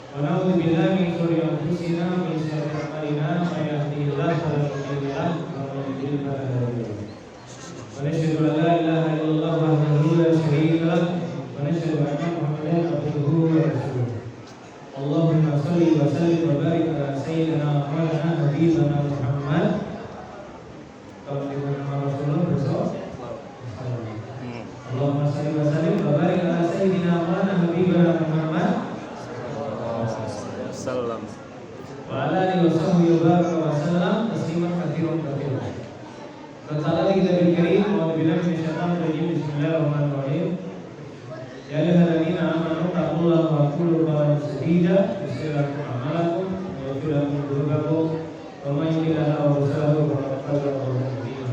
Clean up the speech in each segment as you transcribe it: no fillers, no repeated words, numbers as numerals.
ونعوذ بالله من شرور أنفسنا ومن سيئات أعمالنا من يهده الله فلا مضل له ومن يضلل فلا هادي له ونشهد أن لا إله إلا الله وحده لا شريك له ونشهد أن محمدا عبده ورسوله اللهم صل وسلم وبارك على سيدنا مولانا حبيبنا محمد Allahumma shalli wa sallim wa barik ala sayyidina wa habibina Muhammad sallam wa ala alihi wa sahbihi wa baraka wa sallam tasliman katsiran katsiran. Ta'ala kita berkarim wa billahi minasyaitonir rajim. Bismillahirrahmanirrahim. Ya ayyuhalladzina amanu taqullaha wa qulu qawlan sadida yuslih lakum a'malakum wa yaghfir lakum dhunubakum wa may yuti'illah wa rasulahu faqad faza fawzan 'azima.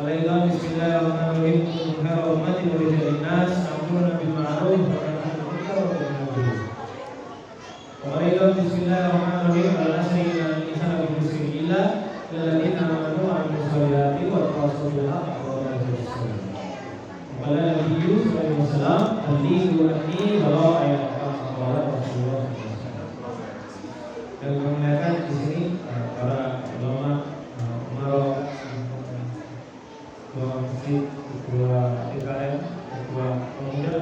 Baiklah, bismillahirrahmanirrahim. Khairu ummatin ukhrijat lin-nas ta'muruna bil ma'ruf wa tanhauna 'anil munkar wa tu'minuna billah. Baiklah, bismillahirrahmanirrahim. Al-asri innal insana lafi khusrin illa alladziina aamanu wa 'amilus shalihati wa tawassaw bil haqqi wa tawassaw bis sabr. Qala Nabiyyu sallallahu alaihi wasallam, "Alliqu anni bara'aya wa rasulullah." Dan mengenalkan di sini para ulama, umara, ketua PKM, ketua pemuda,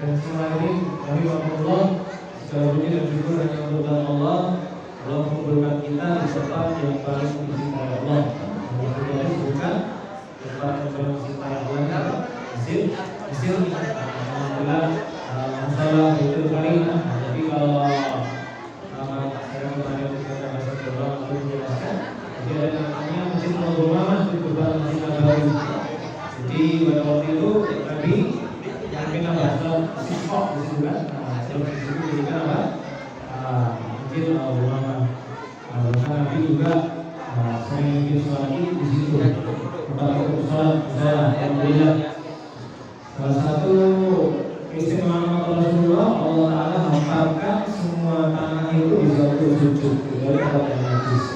dan semua ini kami Allah segala puji dan syukur hanya untuk Allah. Allah mengumpulkan kita di tempat yang paling dicintai Allah. Kemudian disebutkan tempat yang paling dicintai Allah, Mesir. Alhamdulillah, masalah itu Karimah. Jadi kalau saya kemarin kita bahasa Jawa lalu menjelaskan, jadi ada namanya Masjid Al-Ghamamah di Kubah Masjid Nabawi. Jadi pada waktu itu Nabi yang kita bahasa Sifat disebutkan, dalam disebut jadikan apa? Masjid Al-Ghamamah. Nabi juga sering bikin sholat di situ. Tempat sholat saya alhamdulillah. Salah satu keistimewaan Rasulullah, Allah Taala hamparkan semua tanah itu di satu sujud dari tempat yang najis.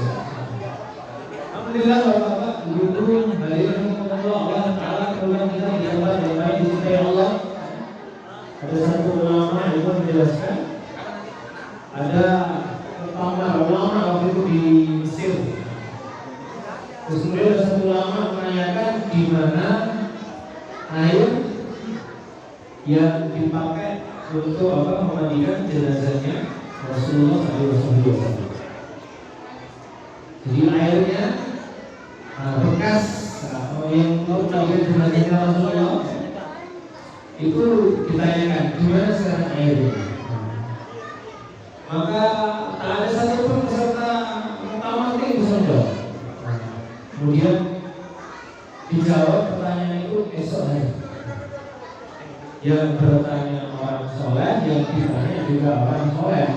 Alhamdulillah, Bapak-bapak, Ibu-ibu, hadirin Allah Taala kemudian kita di tempat yang baik dicintai Allah. Ada satu ulama itu menjelaskan, ada pertama ulama waktu itu di Mesir. Terus kemudian ada satu ulama menanyakan di mana air yang dipakai untuk memandikan jenazahnya Rasulullah SAW. Jadi airnya bekas yang memandikan jenazahnya Rasulullah itu ditanyakan gimana sekarang airnya. Maka tak ada satupun peserta pertama yang bisa menjawab. Kemudian dijawab pertanyaan itu esok hari. Yang bertanya orang soleh, yang ditanya juga orang soleh.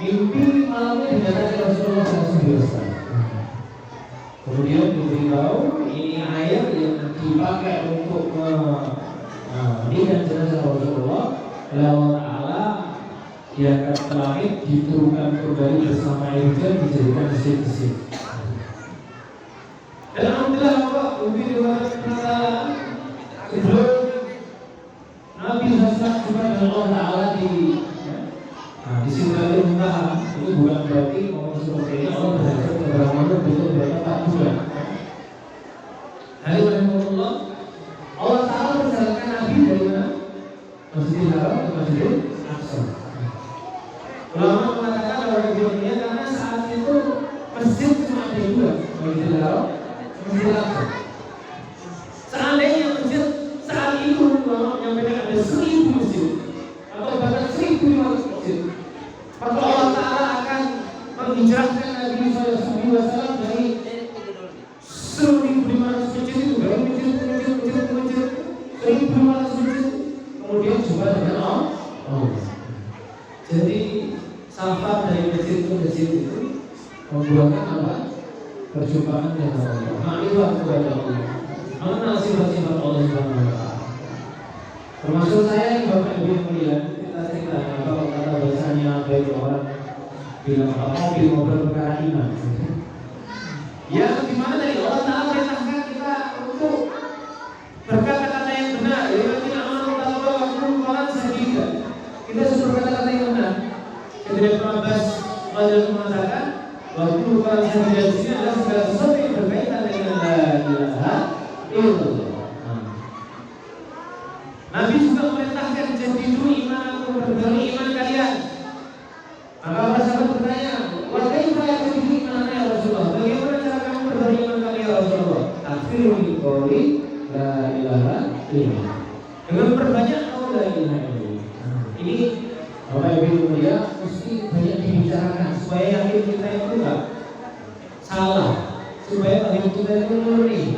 Mimpi malamnya dinyatakan Rasulullah SAW. Kemudian diberitahu ini air yang dipakai untuk memandikan jenazah Rasulullah. Allah Taala diangkat ke langit, diturunkan kembali bersama air hujan, dijadikan mesin-mesin. Dan alhamdulillah Bapak, Umi diwakilkan sebelum Nabi Hasan juga dengan Allah Taala di Sidratul Muntaha. Itu bukan berarti ngomong seperti ini Allah berhasil keberamanan betul berapa 4 bulan. Alhamdulillah, Allah Taala menjalankan Nabi dari mana? Masjidil Haram ke Masjidil Aqsa. Ulama mengatakan bahwa dunia karena saat itu masjid cuma ada 2, Masjidil Haram, Masjidil Aqsa. Seandainya masjid saat itu ulama menyampaikan ada 1000 masjid atau bahkan 1500 masjid, maka Allah Taala akan menghijrahkan Nabi SAW dari 1500 masjid itu, dari masjid 1500 masjid, kemudian jumpa dengan Allah. Jadi safar dari masjid ke masjid itu membuatkan apa? Perjumpaan dengan Allah, makrifat kepada Allah, mengenal sifat-sifat Allah Subhanahu wa Ta'ala. Termasuk saya yang Bapak Ibu yang mulia, kita cerita kalau kata bahasanya baik orang bilang mobil ngobrol perkara iman. Ya, gimana tadi Allah Taala perintahkan kita untuk berkata-kata yang benar. Ya, kita amal kalau Allah mengatakan bahwa bukan saja di sini adalah segala sesuatu yang berkaitan dengan la ilaha illallah. Nabi juga memerintahkan jadidu iman atau perbarui iman kalian. Maka para sahabat bertanya, wa kaifa yajdidu iman ya Rasulullah? Bagaimana cara kamu perbarui iman kalian ya Rasulullah? Takfiru bi qouli la ilaha illallah. Dengan perbanyak la ilaha illallah. Ini Bapak Ibu mulia mesti banyak dibicarakan supaya yakin kita itu enggak salah, supaya yakin kita itu murni.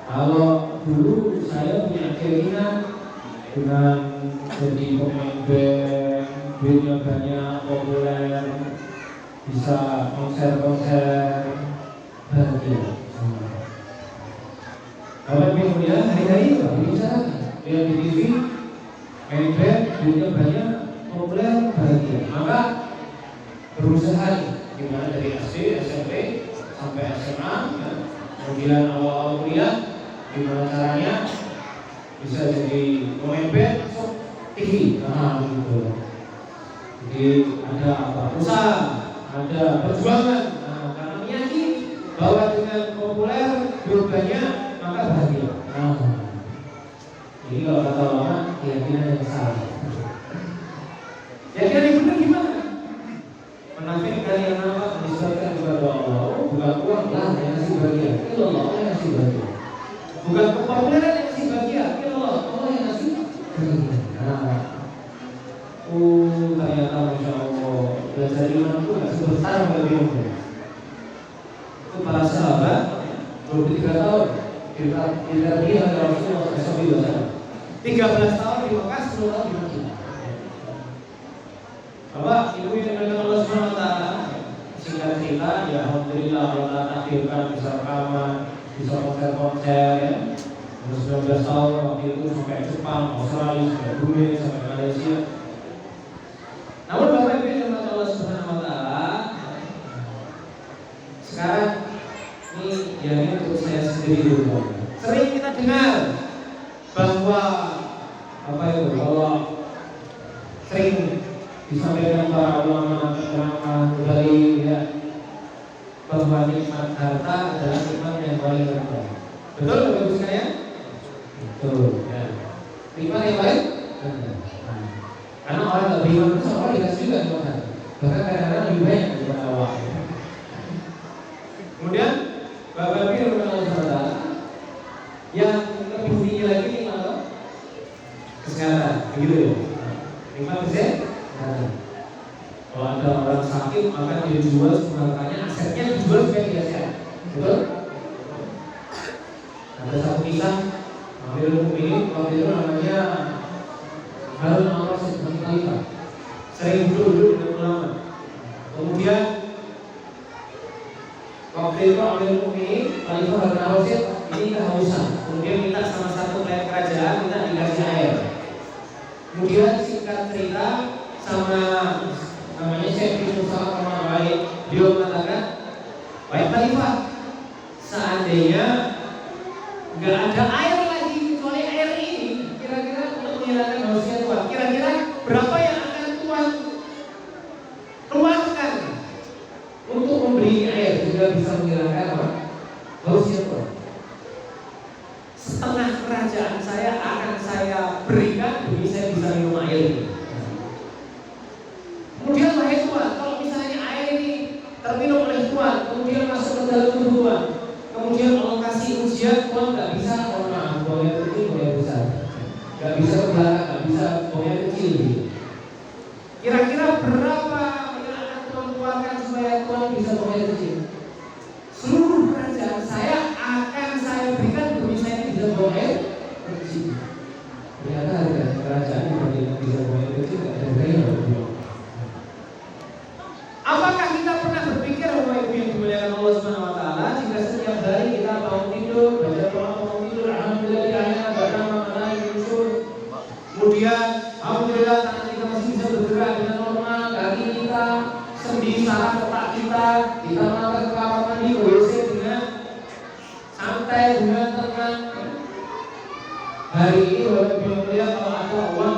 Kalau dulu saya punya keinginan dengan jadi pemain band, duitnya banyak, populer, bisa konser-konser, bahagia. Bapak Ibu mulia hari-hari itu dibicarakan, lihat di TV, main band, duitnya banyak, populer, bahagia. Maka berusaha gimana dari SD, SMP sampai SMA, ya. Kemudian awal-awal kuliah, gimana caranya bisa jadi pemain band, TV, gitu. Jadi ada apa? Usaha, ada perjuangan. Karena meyakini bahwa dengan populer, duit banyak, maka bahagia. Jadi kalau kata ulama, keyakinan yang salah. Keyakinan yang benar gimana? Menafikan yang apa? Disebutkan kepada Allah, bukan uang lah yang ngasih bahagia, itu Allah yang ngasih bahagia. Bukan kepopuleran yang ngasih bahagia, itu Allah yang ngasih bahagia. Ternyata Masya Allah, belajar iman itu gak sebesar bagi umum. Itu para sahabat 23 tahun kita dia oleh Rasulullah SAW. 13 tahun di Mekah, 10 tahun di Madinah. Bapak, Ibu yang dimuliakan Allah Subhanahu wa taala, singkat cerita, ya alhamdulillah Allah takdirkan bisa rekaman, bisa konser-konser ya. 19 tahun waktu itu sampai Jepang, Australia, sampai Brunei, sampai Malaysia. Namun Bapak Ibu yang dimuliakan Allah Subhanahu wa taala, sekarang ini yang untuk saya sendiri dulu. Sering kita dengar bahwa apa itu, bahwa sering disampaikan para ulama keterangan dari ya, bahwa nikmat harta adalah nikmat yang paling rendah. Betul Bapak Ibu sekalian? Betul. Ya. Nikmat yang paling rendah. Karena orang lebih iman itu sama dikasih juga nikmat harta. Bahkan kadang-kadang lebih banyak daripada awal. Kemudian Bapak Ibu yang berkata yang lebih tinggi lagi nikmat apa? Kesehatan, begitu ya? Nikmat kesehatan. Kalau ada orang sakit maka dia dijual semuanya, asetnya dijual supaya dia sehat. Betul? Ada satu kisah Amirul Mukminin waktu itu namanya Harun al-Rasyid bin Khalifah. Sering duduk dengan ulama. Kemudian waktu itu Amirul Mukminin Khalifah Harun al-Rasyid ini kehausan. Kemudian minta sama satu pelayan kerajaan minta dikasih air. Kemudian singkat cerita sama namanya Syekh bin Musa orang baik, dia mengatakan, baik Khalifah, seandainya nggak ada air lagi kecuali air ini, kira-kira untuk menghilangkan hausnya Tuhan, kira-kira berapa yang akan Tuhan keluarkan untuk memberi air juga bisa menghilangkan apa? Hausnya Tuhan. Setengah kerajaan saya akan saya berikan demi saya bisa minum air ini. Kemudian wahai Tuhan, kalau misalnya air ini terminum oleh Tuhan, kemudian masuk ke dalam tubuh Tuhan, kemudian Allah kasih ujian, Tuhan nggak bisa, mohon maaf, buangnya kecil, buangnya besar, nggak bisa ke belakang, nggak bisa, buangnya kecil. Kira-kira berapa yang akan Tuhan keluarkan supaya Tuhan bisa buangnya kecil? Seluruh kerajaan saya akan saya berikan demi saya bisa buang air kecil. Ternyata harga kerajaan yang bisa buang air kecil nggak ada harganya. Apakah kita pernah berpikir Bapak Ibu yang dimuliakan Allah Subhanahu wa taala, jika setiap hari kita bangun tidur, baca doa bangun tidur, alhamdulillah baca makna usul. Kemudian alhamdulillah tangan kita masih bisa bergerak dengan normal, kaki kita, sendi saraf otak kita melakukan ke kamar mandi, WC dengan santai, dengan tenang. Hari ini Bapak Ibu yang mulia, kalau ada uang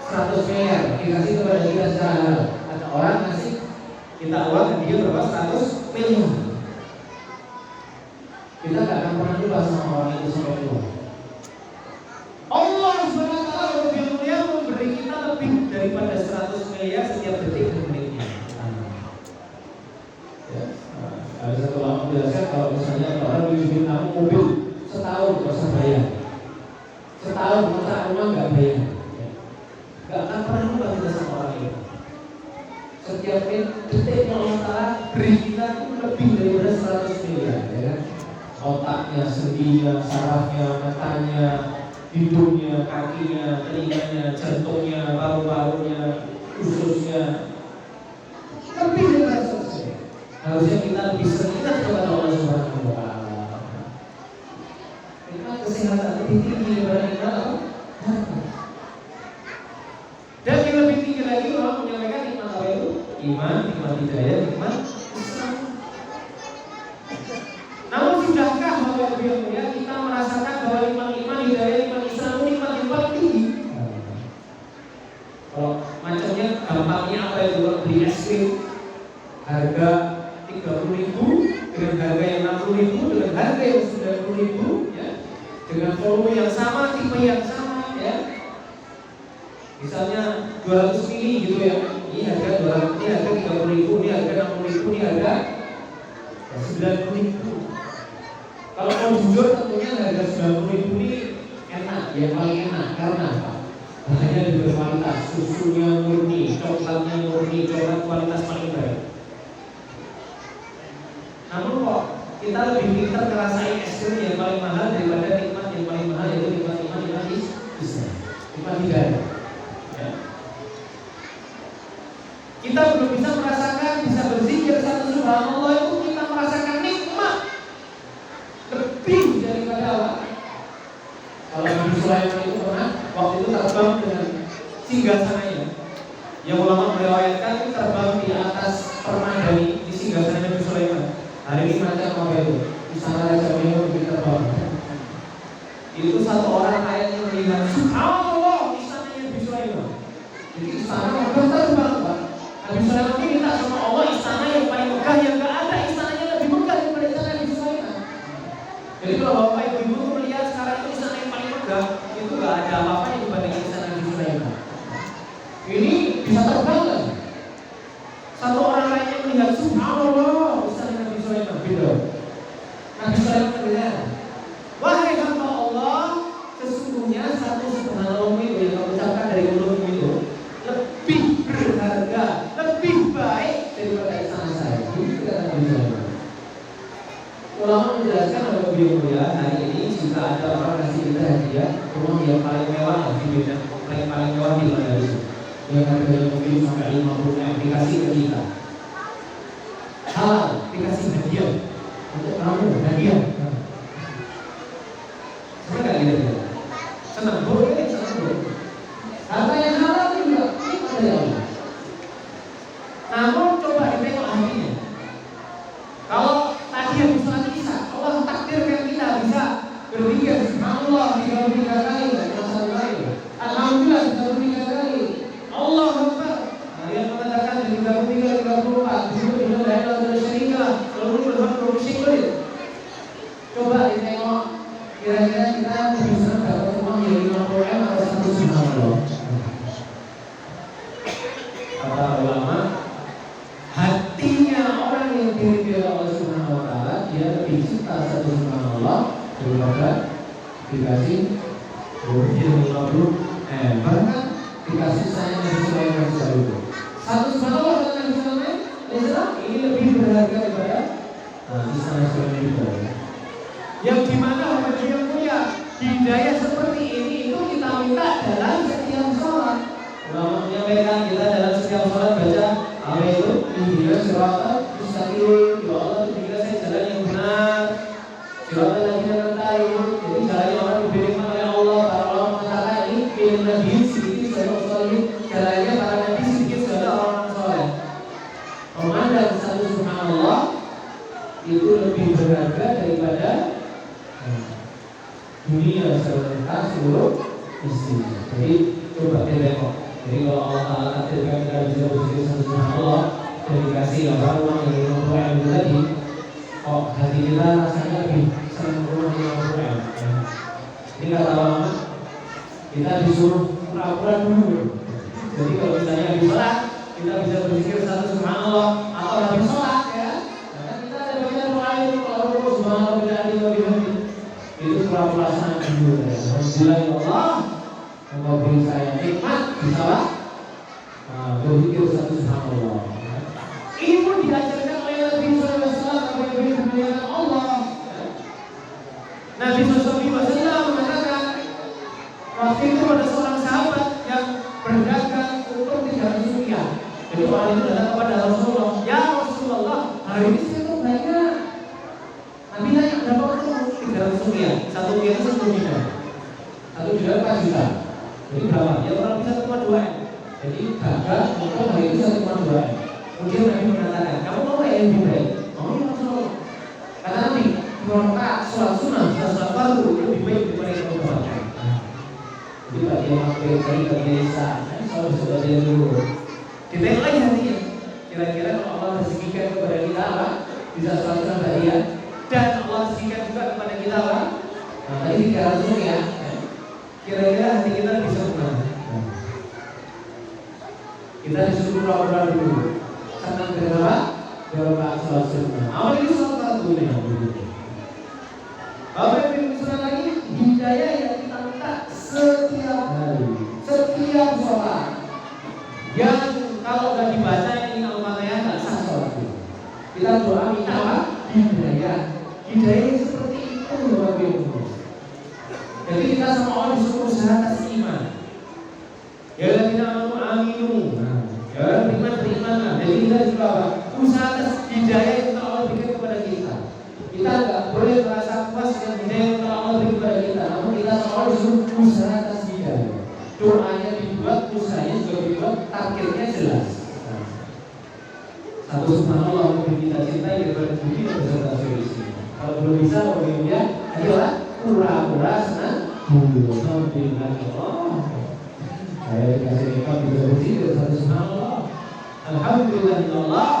100 miliar dikasih kepada kita secara halal, ada orang ngasih Kita uang hadiah berapa? 100 miliar. Kita gak akan pernah lupa sama orang itu sampai tua. Allah SWT lebih mulia memberi kita lebih daripada 100 miliar setiap detik dan menitnya. Ya, ada satu orang menjelaskan kalau misalnya orang beli kamu mobil setahun gak usah bayar. Setahun masa rumah gak bayar. Gak akan pernah lupa kita sama orang itu. Setiap detik yang Allah Ta'ala beri kita lebih daripada 100 miliar, ya kan? Otaknya, sendinya, sarafnya, matanya, hidungnya, kakinya, telinganya, jantungnya, paru-parunya, ususnya, lebih dari 100. Harusnya kita lebih sering ingat kepada Allah Subhanahu wa Ta'ala. Karena kesehatan lebih tinggi daripada kita. Dan yang lebih tinggi lagi Allah menyampaikan nikmat apa itu? Iman, nikmat hidayah, nikmat Islam. Namun sudahkah Bapak Ibu yang mulia kita merasakan bahwa nikmat iman, hidayah, nikmat Islam itu nikmat yang paling tinggi? Kalau macamnya gampangnya apa itu? Beli es krim harga 30.000 dengan harga yang 60.000 dengan harga yang 90.000, ya, dengan volume yang sama, tipe yang sama, ya. Misalnya 200 mili gitu ya. Ini harga 200, ini harga 30.000, ini harga 60.000, ini harga 90.000. Kalau mau jujur tentunya harga 90.000 ini enak, ya paling enak karena apa? Bahannya lebih berkualitas, susunya murni, coklatnya murni, coklat kualitas paling baik. Namun kok kita lebih pintar ngerasain es krim yang paling mahal daripada nikmat yang paling mahal, yaitu nikmat iman, nikmat Islam, nikmat hidayah. Ya. Kita belum bisa merasakan, bisa berzikir satu subhanallah itu kita merasakan nikmat lebih daripada apa? Kalau Nabi Sulaiman itu pernah waktu itu terbang dengan singgasananya. Yang ulama meriwayatkan terbang di atas permadani di singgasana Nabi Sulaiman. Hari ini macam apa itu? Istana Raja Memo di terbang. Itu satu orang ayat yang melihat subhanallah istananya Nabi Sulaiman. Jadi istana megah terbang, Pak. Nabi Sulaiman ini minta sama Allah istana yang paling megah, yang gak ada istananya lebih megah daripada istana Nabi Sulaiman. Jadi kalau Bapak Ibu melihat sekarang itu istana yang paling megah, itu gak ada apa-apa yang dibandingkan istana Nabi Sulaiman. Ini bisa terbang kan? Satu orang lainnya melihat subhanallah istana Nabi Sulaiman beda. Nabi Sulaiman bilang, wahai hamba Allah, sesungguhnya satu subhanallah itu yang kamu ucapkan dari mulutmu itu lebih berharga, lebih baik daripada istana saya. Itu kata Nabi Sulaiman. Ulama menjelaskan bahwa beliau mulia hari ini jika ada orang kasih kita hadiah rumah yang paling mewah di dunia, paling mewah di mana itu, yang harganya mungkin sampai 50 M dikasih ke kita. Halal dikasih hadiah untuk kamu, hadiah. Senang gak gitu? Senang, boleh, senang boleh. Harta yang halal juga nikmat dari Allah. Namun coba ditengok hatinya. Kalau tadi yang sholat Isya, Allah takdirkan kita bisa berpikir subhanallah 33 kali, alhamdulillah 33 kali, Allah Akbar. Yang mengatakan 33, 34, disebut la ilaha illallah syarikalah, seluruh berhamdu syukur. Coba ditengok kira-kira kita bisa dapat uang yang 50 M atau 1 subhanallah. Kata ulama, hatinya orang yang diri Allah Subhanahu wa Ta'ala, dia lebih cinta 1 subhanallah daripada dikasih 50 M. Bahkan dikasih sayang Nabi Sulaiman itu 1 subhanallah dengan Nabi Sulaiman ini lebih berharga daripada istana Sulaiman itu. Yang dimana bagi yang mulia hidayah seperti ini itu kita minta dalam setiap sholat. Ulama menyampaikan kita dalam setiap sholat baca apa itu? Ihdinas siratal mustaqim. Ya Allah, tunjukkan saya jalan yang benar. Siratal ladzina an'amta alaihim. Jadi jalan yang orang diberikan oleh Allah. Para ulama mengatakan ini pilih nabi sedikit sedikit soleh. Jalannya para nabi sedikit sedikit orang soleh. Memandang 1 subhanallah itu lebih berharga daripada dunia serta seluruh isi. Jadi coba kita tengok. Jadi kalau Allah Ta'ala takdirkan kita bisa berzikir 1 subhanallah, dan dikasih uang yang 50 itu tadi, kok hati kita rasanya lebih senang uang 50 ya. Ini kata lama kita disuruh pura-pura dulu. Jadi kalau misalnya habis sholat kita bisa berzikir satu subhanallah atau habis sholat ya. Karena kita ada bagian lain kalau rukuk subhanallah bihamdi itu pura-pura senang dulu ya. Alhamdulillah ya Allah, engkau beri saya nikmat bisa berzikir satu subhanallah. Ini pun diajarkan oleh Nabi sallallahu alaihi wasallam kepada Allah. Nabi sallallahu alaihi wasallam mengatakan waktu itu ada seorang sahabat yang berdagang untuk 300 rupiah. Jadi orang itu datang kepada Rasulullah, ya Rasulullah, hari ini saya tuh banyak. Nabi tanya berapa untuk 300 rupiah? 1 rupiah itu 1 dinar. 1 dinar 4 juta. Jadi berapa? Ya orang bisa 1,2 M. Jadi dagang untuk hari itu 1,2 M. Kemudian Nabi mengatakan, kamu mau yang lebih baik? Mau ya Rasulullah. Kata Nabi, rakaat sholat sunnah, sholat fardu itu lebih baik daripada yang kamu baca. Jadi bagian maghrib tadi bagian isya, selalu sebagian dulu. Kita lagi hatinya. Kira-kira kalau Allah rezekikan kepada kita apa? Bisa sholat sunnah harian. Dan Allah rezekikan juga kepada kita apa? Nah, tadi 300 ya. Kira-kira hati kita bisa kemana? Kita disuruh pura-pura dulu. Senang berapa? Berapa sholat sunnah. Awal itu sholat fardu ya. Bapak Ibu Saudara lagi hidayah yang kita minta setiap hari, setiap sholat. Yang kalau nggak dibaca ini Al-Fatihah nggak sah sholat. Kita doa minta apa? Hidayah. Hidayah seperti itu Bapak Ibu. Jadi kita sama Allah disuruh usaha atas iman. Ya kita mau aminu. Ya beriman. Jadi kita juga apa? Usaha atas hidayah yang Allah berikan kepada kita. Kita nggak boleh merasa puas dengan hidayah yang Allah berikan kepada kita. Namun kita sama disuruh usaha atas hidayah. Doanya dibuat, usahanya juga dibuat, targetnya jelas. Satu subhanallah untuk kita cintai daripada bukti dan beserta solusi. Kalau belum bisa, kemudian ayolah pura-pura senang. Alhamdulillah Allah. Saya dikasih nikmat bisa berzikir satu subhanallah. Alhamdulillah Allah.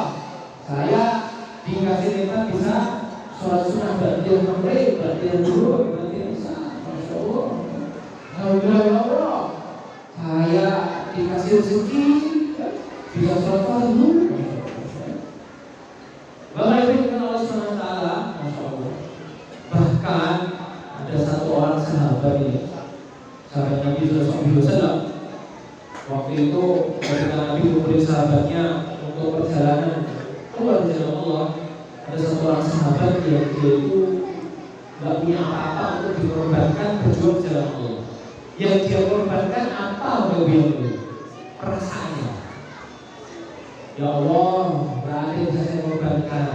Saya dikasih nikmat bisa sholat sunnah ba'dil maghrib, ba'dil zuhur, ba'dil isya. Masya Allah. Alhamdulillah Allah. Saya dikasih rezeki bisa sholat fardu. Bapak Ibu dengan Allah Subhanahu wa taala, Masya Allah. Bahkan ada satu orang sahabat ini, sahabat Nabi sallallahu alaihi wasallam. Waktu itu ketika Nabi memberi sahabatnya untuk perjalanan keluar dari Allah, ada satu orang sahabat yang dia itu nggak punya apa-apa untuk dikorbankan berjuang jalan Allah. Yang dia korbankan apa Bapak Ibu? Perasaannya. Ya Allah, nggak ada yang bisa saya korbankan.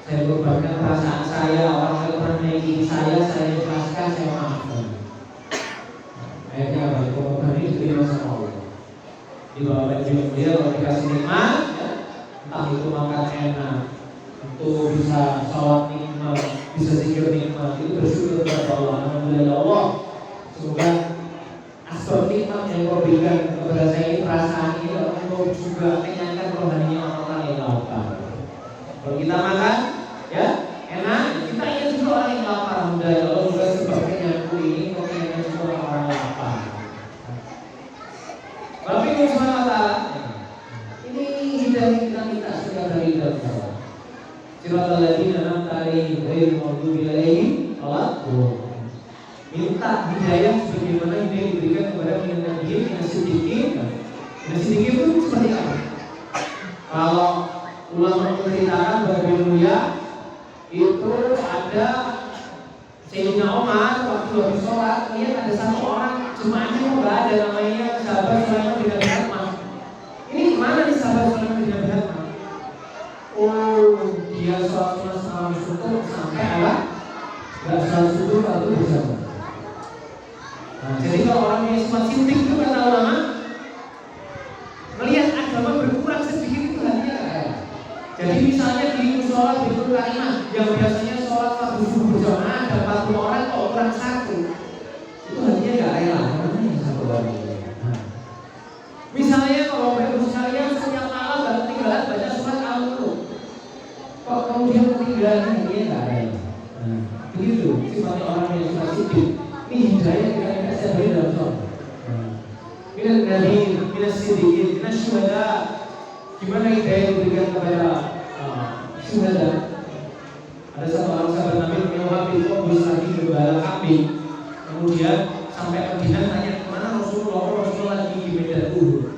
Saya korbankan perasaan saya, orang yang pernah menyakiti saya ikhlaskan, saya maafkan. Akhirnya apa? Korban ini diterima sama Allah. Di bawah baju dia kalau dikasih nikmat, ya, entah itu makan enak, untuk bisa sholat nikmat, bisa zikir nikmat, itu bersyukur kepada Allah. Alhamdulillah Allah. Semoga asal nikmat yang kau berikan kepada saya ini, perasaan ini, Allah juga kenyangkan rohaninya orang-orang yang lapar. Kalau kita makan, ya enak, kita ingin juga orang yang lapar. Alhamdulillah Allah juga sebabnya aku ini, kau kenyangkan juga orang-orang lapar. Bapak Ibu Subhanahu wa taala, ini hidayah kita minta setiap hari dalam sholat. Siratal ladzina an'amta 'alaihim ghairil maghdubi 'alaihim waladdallin. Minta hidayah sebagaimana hidayah diberikan kepada Nabi Siddiqin. Siddiqin itu seperti apa? Kalau ulama menceritakan bahwa mulia itu ada Sayyidina Umar waktu habis sholat, lihat ada satu orang jemaahnya nggak ada, namanya sahabat Sulaiman bin Abi Harmah. Ini gimana nih sahabat Sulaiman bin Abi Harmah? Oh, dia sholat sama subuh sampai apa? Nggak sholat subuh lalu bersama. Nah, jadi kalau orang yang sempat sinting itu kata ulama, minal nabiin, minas siddiqin, minas syuhada. Gimana hidayah diberikan kepada syuhada? Ada satu orang sahabat Nabi namanya Habib Qobus lagi gembala kambing. Kemudian sampai Madinah tanya kemana Rasulullah lagi di medan Uhud.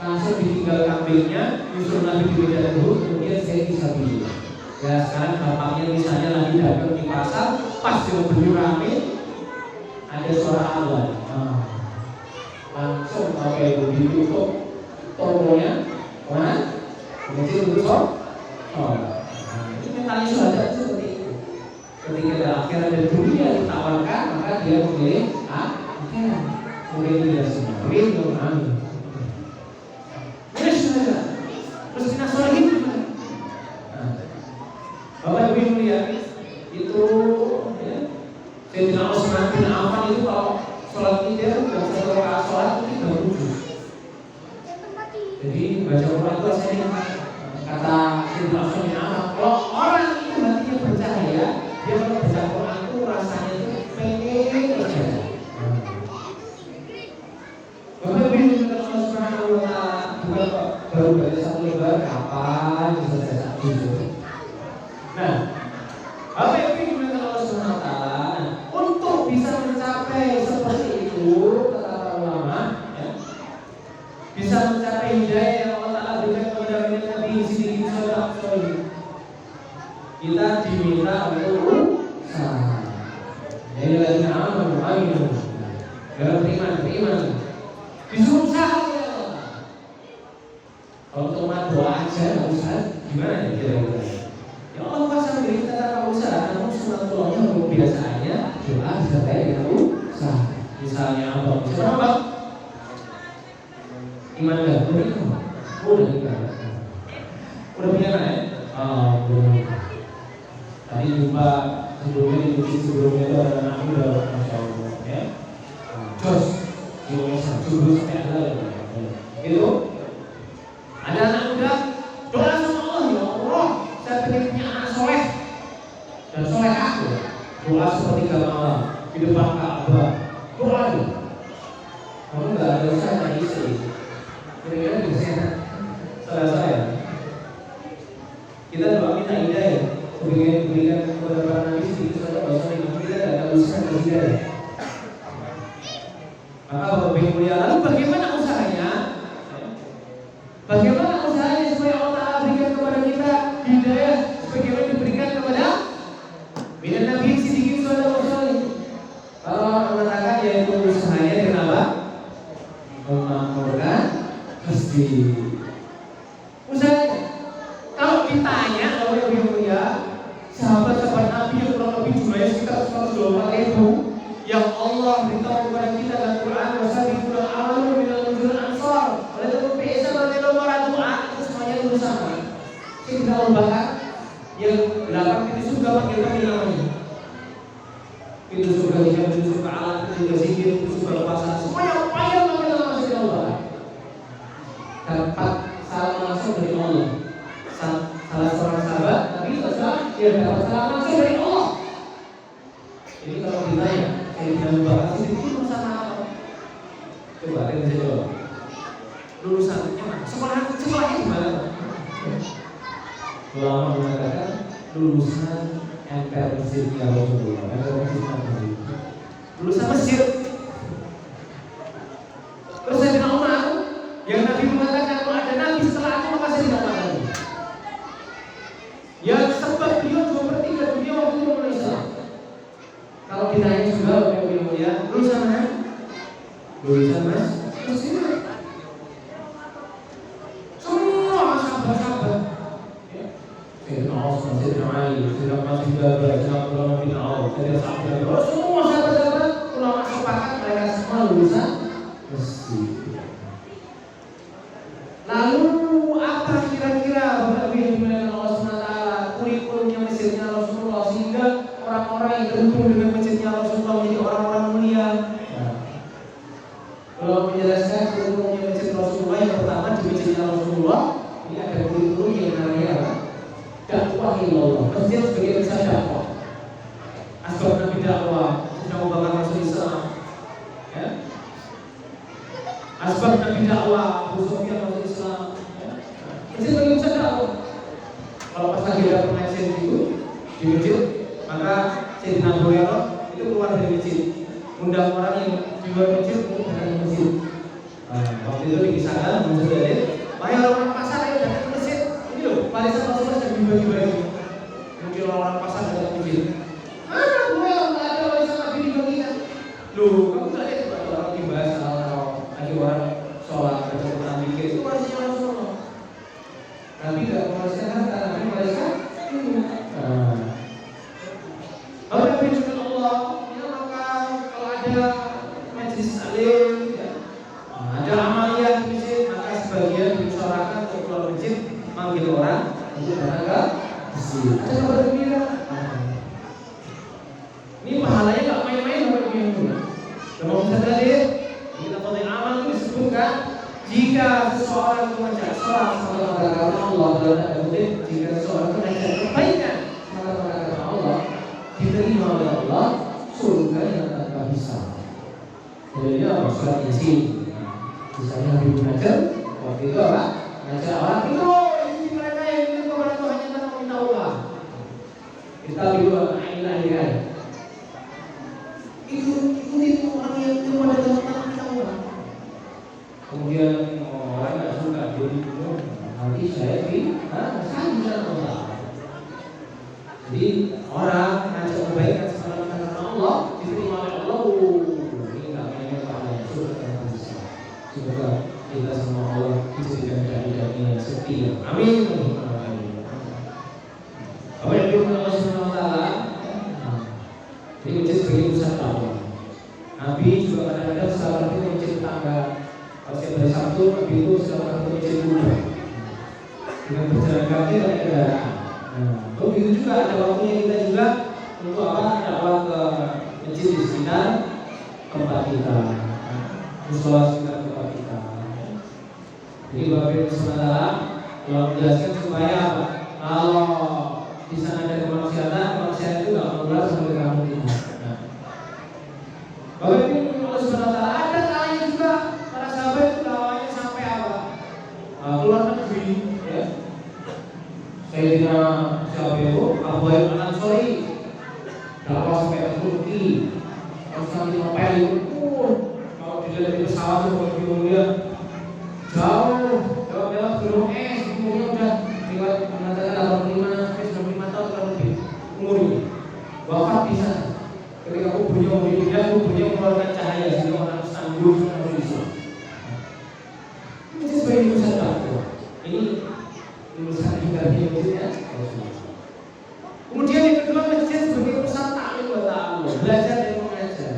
Langsung ditinggal kambingnya, nyusul Nabi di medan Uhud. Kemudian saya bisa bilang, ya sekarang bapaknya misalnya lagi dagang di pasar, pas dia beli rame, ada suara Allah. Langsung pakai ditutup tokonya, kemudian tutup. Ini mentalnya sudah seperti itu. Ketika ada akhirat dan dunia ditawarkan, maka dia memilih akhirat. Kemudian tidak semua. Amin. Terus kita sholat itu Bapak Ibu mulia, itu Sayyidina Utsman bin Affan itu kalau sholat dia dan satu rakaat sholat itu 3 Jadi baca Quran itu rasanya kata Sayyidina Utsman bin Affan, kalau orang itu hatinya bercahaya, dia kalau baca Quran itu rasanya itu pengen saja. Bapak Ibu Allah Subhanahu wa Ta'ala bukan kok baru baca satu lembar kapan bisa baca itu. Nah, Bapak Ibu Allah Subhanahu wa Ta'ala untuk bisa mencapai seperti itu kata para ulama, ya, bisa mencapai hidayah yang Allah Ta'ala berikan kepada Nabi Siddiqin Sallallahu. Kita diminta untuk usaha. Jadi lagi aman, dalam beriman. Disuruh usaha ya Allah. Kalau cuma doa aja nggak usah, gimana ya kira-kira? Ya Allah kuasa beri kita tanpa usaha, namun sunatullah biasanya doa disertai dengan usaha. Misalnya apa? Misalnya apa? Iman dan beriman. Udah punya anak ya? Belum. Tadi jumpa sebelumnya itu ada anak muda, masya Allah ya. Jos, Indonesia, dulu sampai ada itu. Ada anak muda doa sama Allah, ya Allah, saya pengen punya anak soleh dan soleh aku. Doa sepertiga malam di depan Ka'bah. Doa itu. Kamu nggak ada usaha yang istri. Kira-kira bisa saya. Kita doa minta hidayah. Berikan kepada para nabi sedikit saja bahasa kita tidak ada usaha dan hidayah. Maka Bapak Ibu mulia, lalu bagaimana usahanya? Bagaimana usahanya supaya Allah Ta'ala berikan kepada kita hidayah sebagaimana diberikan kepada minan nabi siddiqin sallallahu alaihi wasallam? Kalau orang mengatakan yaitu usahanya dengan apa? Memakmurkan masjid. Usahanya. Kalau ditanya oleh Ibu mulia, sahabat-sahabat Nabi yang kurang lebih jumlahnya sekitar 120.000 yang Allah beritahu kepada kita dalam Quran, wasabiqul awwaluna minal muhajirin ansar. Oleh itu biasa radhiyallahu anhu itu semuanya lulusan sama. Kita Bakar yang 8 pintu surga panggil kami namanya. Pintu surga hijab, pintu surga alam, pintu surga zikir, pintu surga puasa, semuanya panggil kami nama Sayyidina Abu Bakar. Dapat salam langsung dari Allah. Salah seorang sahabat Nabi SAW dia dapat salam langsung dari Allah. Jadi kalau ditanya Sayyidina Abu Bakar itu lulusan apa? Coba kita bisa jawab. Lulusannya mana? Sekolahnya di mana? Ulama mengatakan lulusan MPR Mesirnya Rasulullah. Lulusan Mesir. Terus Sayyidina Umar yang Nabi mengatakan kalau ada Nabi setelah aku maka Sayyidina Umar. Ya sebab beliau 2/3 dunia waktu itu Indonesia. Kalau ditanya juga oleh Ibu mulia, lulusan mana? Lulusan Mas Mesir. Semua sahabat-sahabat. Sayyidina Osman, Sayyidina Ali, Sayyidina Masih Jabal, Sayyidina Abdullah bin Auf, Sayyidina Sa'ad, semua sahabat-sahabat ulama sepakat mereka semua lulusan Mesir. Lalu apa kira-kira Bapak Ibu yang dimuliakan Allah SWT kurikulumnya Mesirnya Rasulullah sehingga orang-orang yang terhubung dengan masjidnya Rasulullah menjadi orang-orang mulia? Kalau menjelaskan kurikulumnya masjid Rasulullah yang pertama di masjidnya Rasulullah ini ada kurikulum yang namanya dakwah ilallah. Masjid sebagai usaha dakwah. Asbab Nabi dakwah, Abu Bakar Rasul Islam. Ya. asbab Nabi dakwah, Abu Sufyan masuk Islam. Masjid bagi pusat dakwah. Kalau pas lagi ada pengajian itu di masjid, maka Sayyidina Abu Hurairah itu keluar dari masjid, undang orang yang di luar masjid untuk datang ke masjid. Waktu itu dikisahkan Mansur Dalil, wahai orang pasar ayo datang ke masjid. Ini loh, barisan Rasulullah sedang dibagi-bagi. Mungkin orang pasar datang ke masjid. Gue nggak ada warisan Nabi dibagikan. Loh, kamu nggak lihat orang dibahas lagi orang sholat baca Quran dikir itu warisnya Rasulullah. Nabi nggak mewariskan harta, Nabi mewariskan ilmu. Kalau Nabi firman Allah, ya maka kalau ada majelis taklim, ya, ada amaliyah di masjid, maka sebagian diusahakan untuk keluar masjid manggil orang untuk datang ke masjid. Ada kabar gembira. Ini pahalanya nggak main-main Bapak Ibu yang mulia. Kalau kita lihat kita pada amal itu disebutkan jika seseorang mengajar sholat sama karena Allah dan ada kutip jika seseorang mengajar kebaikan maka karena Allah diterima oleh Allah surga yang tanpa hisab. Jadi apa surat Yasin? Misalnya Nabi mengajar waktu itu apa? Mengajar orang itu ini mereka yang ingin kepada Tuhan yang tak meminta Allah. Kita juga ilahi itu orang yang kepada Tuhan tak meminta Allah. Kemudian orang nggak suka dia dibunuh, nanti saya bisa Allah. Jadi orang ngajak kebaikan sama karena Allah diterima oleh Allah. Ini nggak main pahalanya surga yang bisa. Semoga kita semua Allah dijadikan dai-dai yang setia. Amin. Apa yang diulang Allah Subhanahu Wa Taala? Ini menjadi sebagai pusat dakwah. Nabi juga kadang-kadang salah satu masjid tetangga. Kalau setiap hari Sabtu, Nabi itu salah satu masjid kuda dengan berjalan kaki dan kendaraan. Begitu juga ada waktunya kita juga untuk apa? Dakwah ke masjid di sekitar tempat kita, musola sekitar tempat kita. Jadi Bapak Ibu Saudara, kalau menjelaskan supaya apa? Kalau di sana ada kemaksiatan itu nggak menular sampai ke kamu kita. Bapak Ibu Saudara, ada kalanya juga para sahabat itu dakwahnya sampai apa? Keluar negeri, ya. Sayyidina siapa itu? Abu Ayyub Al-Ansari dakwah sampai ke Turki, Konstantinopel itu. Kalau dilihat di pesawat itu Bapak Ibu lihat jauh gunung es, umurnya udah lewat mengatakan 85 tahun kalau lebih umurnya. Wafat di sana. Ketika kubunya mengeluarkan cahaya sehingga orang Istanbul harus Islam. Ini sebagai urusan dakwah. Ini urusan ibadah masjidnya. Kemudian yang kedua masjid sebagai urusan taklim buat Allah, belajar dan mengajar.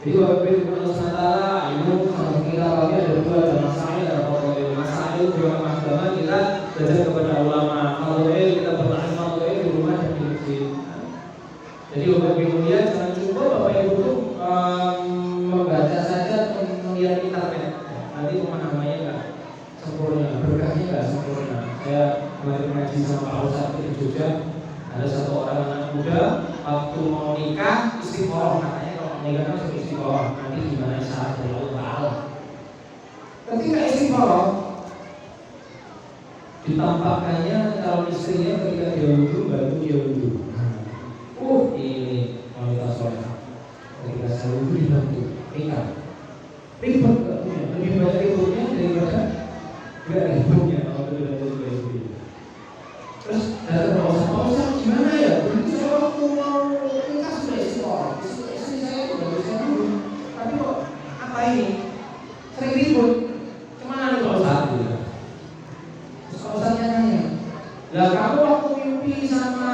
Jadi Bapak Ibu Allah ilmu sama kita lagi ada dua, ada masail, ada fadhail. Masail dua agama kita belajar kepada ulama. Fadhail kita bertanya fadhail di rumah dan di masjid. Jadi Bapak Ibu lihat jangan cukup Bapak Ibu itu membaca saja atau melihat internet. Nanti pemahamannya nggak sempurna, berkahnya nggak sempurna. Saya kemarin ngaji sama Pak Ustadz di Jogja, ada satu orang anak muda waktu mau nikah istiqoroh, katanya kalau mau nikah harus istiqoroh. Nanti gimana syarat dari Allah Taala? Ketika istiqoroh ditampakkannya calon istrinya ketika dia wudhu baru dia wudhu. Ini wanita soleh. Ketika saya wudhu dibantu nikah. Ribet gak punya, lebih banyak ributnya daripada gak ributnya kalau itu dari ibu. Terus datang Pak Ustadz gimana ya? Begitu saya waktu mau nikah sudah istiqoroh. Istri saya udah bisa dulu. Tapi kok apa ini? Sering ribut. Kemana nih Pak Ustadz? Terus Pak Ustadznya nanya, lah kamu waktu mimpi sama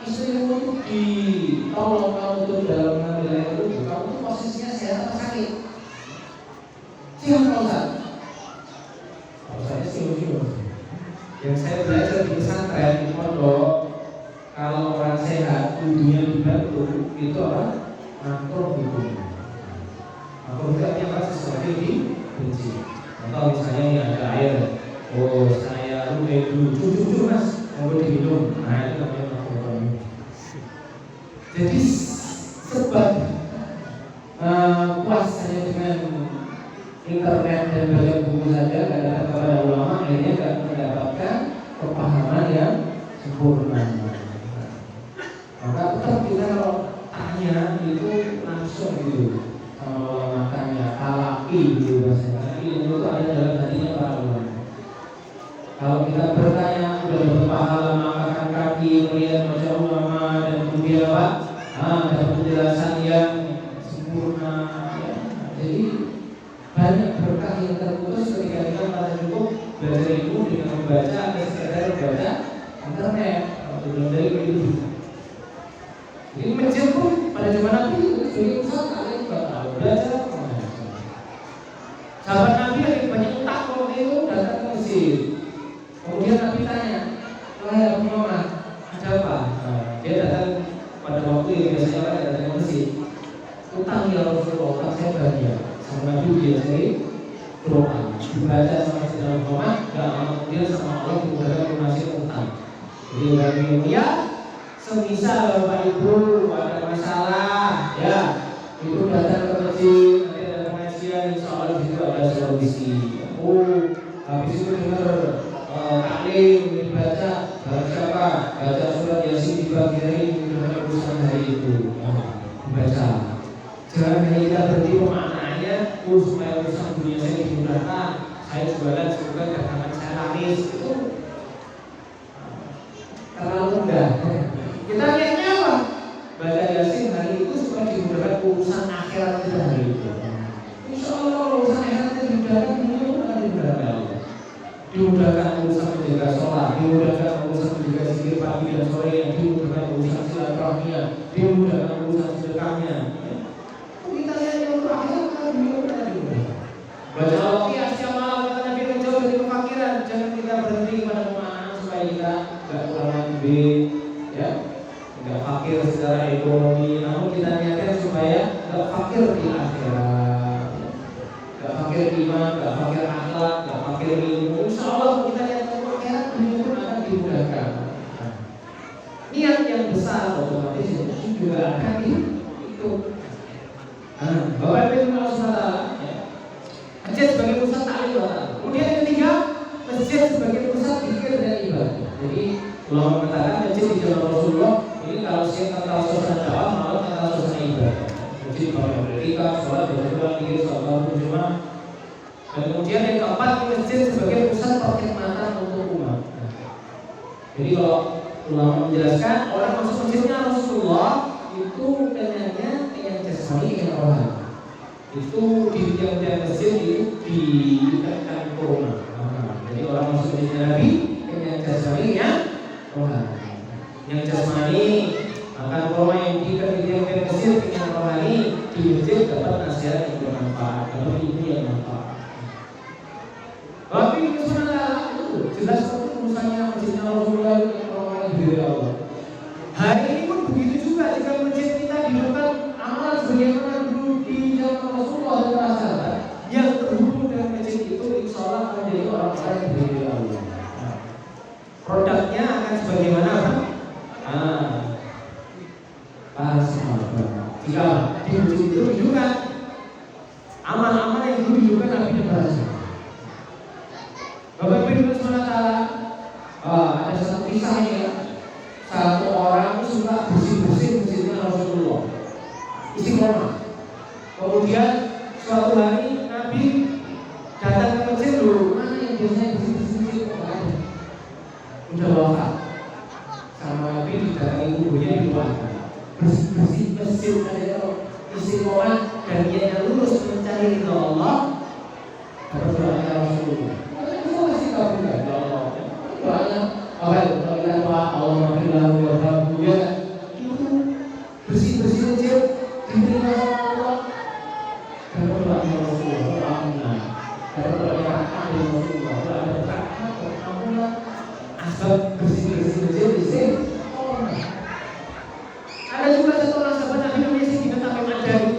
istrimu itu ditolong kamu tuh dalam mengambil air wudhu, kamu tuh posisinya sehat atau sakit? Siapa Pak Ustadz? Pak Ustadznya sih yang saya belajar di pesantren di pondok, kalau orang sehat wudhunya dibantu itu apa? Makruh wudhunya. Makruh itu artinya apa? Sesuatu yang dibenci. Contoh misalnya ini ada air, saya dulu cucu mas mau diminum, nah itu namanya makruh. Jadi sebab puasanya dengan internet dan baca buku saja nggak datang kepada ulama, akhirnya nggak mendapatkan pemahaman yang sempurna. Maka tetap kita kalau tanya itu langsung gitu sama ulama, tanya talaki gitu bahasanya. Ilmu itu ada dalam hatinya para ulama. Kalau kita bertanya udah dapat pahala mengangkat kaki melihat baca ulama dan kemudian apa? Dapat penjelasan yang sempurna. Ya. Jadi banyak berkah yang terputus ketika kita merasa cukup belajar ilmu dengan membaca atau sekedar membaca internet. Kalau belum dari begitu. Jadi masjid pun pada zaman Nabi sebagai usaha kalian bakal belajar. Sahabat Nabi yang banyak utang waktu itu datang ke masjid. Kemudian Nabi tanya, wahai Abu Muhammad, ada apa? Dia datang pada waktu yang biasanya orang datang ke masjid. Utang ya Rasulullah, utang saya banyak. Sama Nabi biasanya doa, dibaca sama Sayyidina Muhammad, dan kemudian sama Allah dimudahkan lunasi utang. Jadi bagi dia, semisal Bapak Ibu ada masalah, ya itu datang ke masjid, nanti ada pengajian, insya Allah di situ ada solusi. Habis itu dengar taklim dibaca, siapa baca surat Yasin di pagi hari dengan urusan hari itu, dibaca. Jangan hanya kita berhenti pemaknaannya, supaya urusan dunia saya dimudahkan, saya jualan juga dagangan saya laris, itu terlalu mudah. Kita lihatnya apa? Baca Yasin hari itu supaya dimudahkan urusan akhirat kita hari itu. Insya Allah urusan akhirat kita dimudahkan, dimudahkan. Dimudahkan urusan menjaga sholat, dimudahkan urusan menjaga zikir pagi dan sore, yang dimudahkan urusan silaturahminya, dimudahkan urusan sedekahnya. Kita lihat yang akhirat kita dimudahkan. Baca Al-Qiyah setiap malam kata Nabi menjauh dari kefakiran. Jangan kita berhenti pada pemahaman supaya kita tidak kurang duit, ya. Tidak fakir secara ekonomi, namun kita niatkan supaya tidak fakir di akhirat, tidak fakir iman, tidak fakir akhlak, tidak fakir ilmu. Insya Allah kita niatkan akhirat, dunia pun akan dimudahkan. Niat yang besar otomatis itu juga akan diikut. Bapak Ibu Allah SWT, ya. Masjid sebagai pusat ta'lim. Kemudian yang ketiga, masjid sebagai pusat zikir dan ibadah. Jadi ulama mengatakan masjid di zaman Rasulullah ini kalau siang kata suasana dakwah, malam kata suasana ibadah. Masjid pakai mereka, sholat, berdoa, zikir, sholat, berjemaah. Dan kemudian yang keempat, masjid sebagai pusat perkhidmatan untuk umat. Jadi kalau ulama menjelaskan orang masuk masjidnya Rasulullah itu kenyangnya kenyang jasmani, kenyang rohani. Itu di tiap-tiap masjid itu diikatkan kurma. Jadi orang masuk masjid Nabi kenyang jasmani, kenyang rohani. Yang jasmani akan kurma yang diikat di tiap-tiap masjid, kenyang rohani di masjid dapat nasihat yang bermanfaat, dapat ilmu yang bermanfaat. Tapi sebenarnya itu jelas urusannya masjidnya Rasulullah yang rohani dari Allah. Hari ini pun begitu juga jika masjid kita dihidupkan amal sebagaimana dulu di zaman Rasulullah dan para sahabat yang terhubung dengan masjid itu, insya Allah akan menjadi orang-orang yang dari Allah. Produknya akan sebagaimana para sahabat. Jika di masjid itu dihidupkan amal-amal yang dulu dihidupkan Nabi dan para sahabat. Bapak Ibu SWT, ada satu kisahnya. Satu orang itu suka bersih-bersih masjidnya Rasulullah, istiqomah. Kemudian suatu hari Nabi datang ke masjid dulu, mana yang biasanya bersih-bersih kok ada? Udah wafat. Sama Nabi didatangi kubunya di luar. Bersih-bersih masjid ada istiqomah dan dia yang lulus mencari ridha Allah. Dapat doanya Rasulullah. Itu masih kabulkan ya Allah. Doanya apa itu? Allah maafkanlah warhamhu, ya. Itu bersih-bersih masjid diterima sama Allah. Dan doanya Rasulullah, amin. Dan doanya Rasulullah, ada rahmat, alhamdulillah. Asal bersih-bersih masjid di sini. Ada juga satu orang sahabat Nabi namanya Sayyidina Tamim Ad-Dari.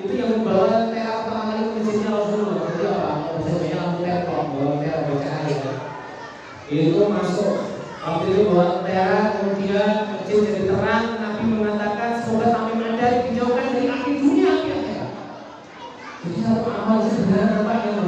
Itu yang membawa tera pertama kali ke masjidnya Rasulullah. Jadi apa? Biasanya lampu tera, bawa tera bacaan ya. Itu masuk. Waktu itu bawa tera, kemudian masjid jadi terang. Nabi mengatakan semoga Tamim Ad-Dari dijauhkan dari api dunia, api akhirat. Jadi satu amal sederhana Pak yang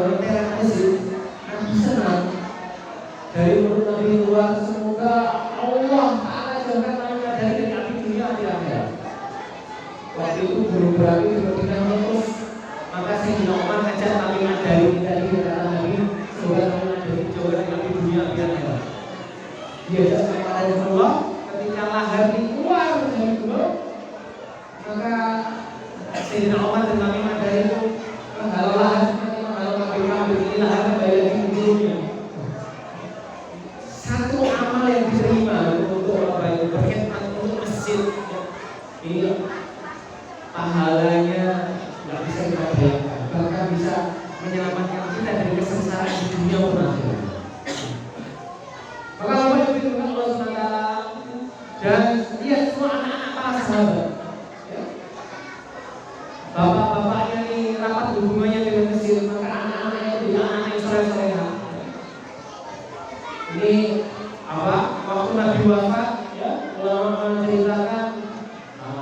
inilah harta bayar hidupnya. Satu amal yang diterima untuk apa itu berkhidmat untuk masjid, ini pahalanya nggak bisa kita bayangkan, bahkan bisa menyelamatkan kita dari kesengsaraan di dunia pun akhirat. Maka Allah memberikan Allah SWT dan lihat semua anak-anak para sahabat, ya. Bapak-bapaknya ini rapat hubungannya dengan masjid, maka anak-anaknya itu anak-anak yang soleh-soleha. Ini apa? Waktu Nabi wafat, ya, ulama menceritakan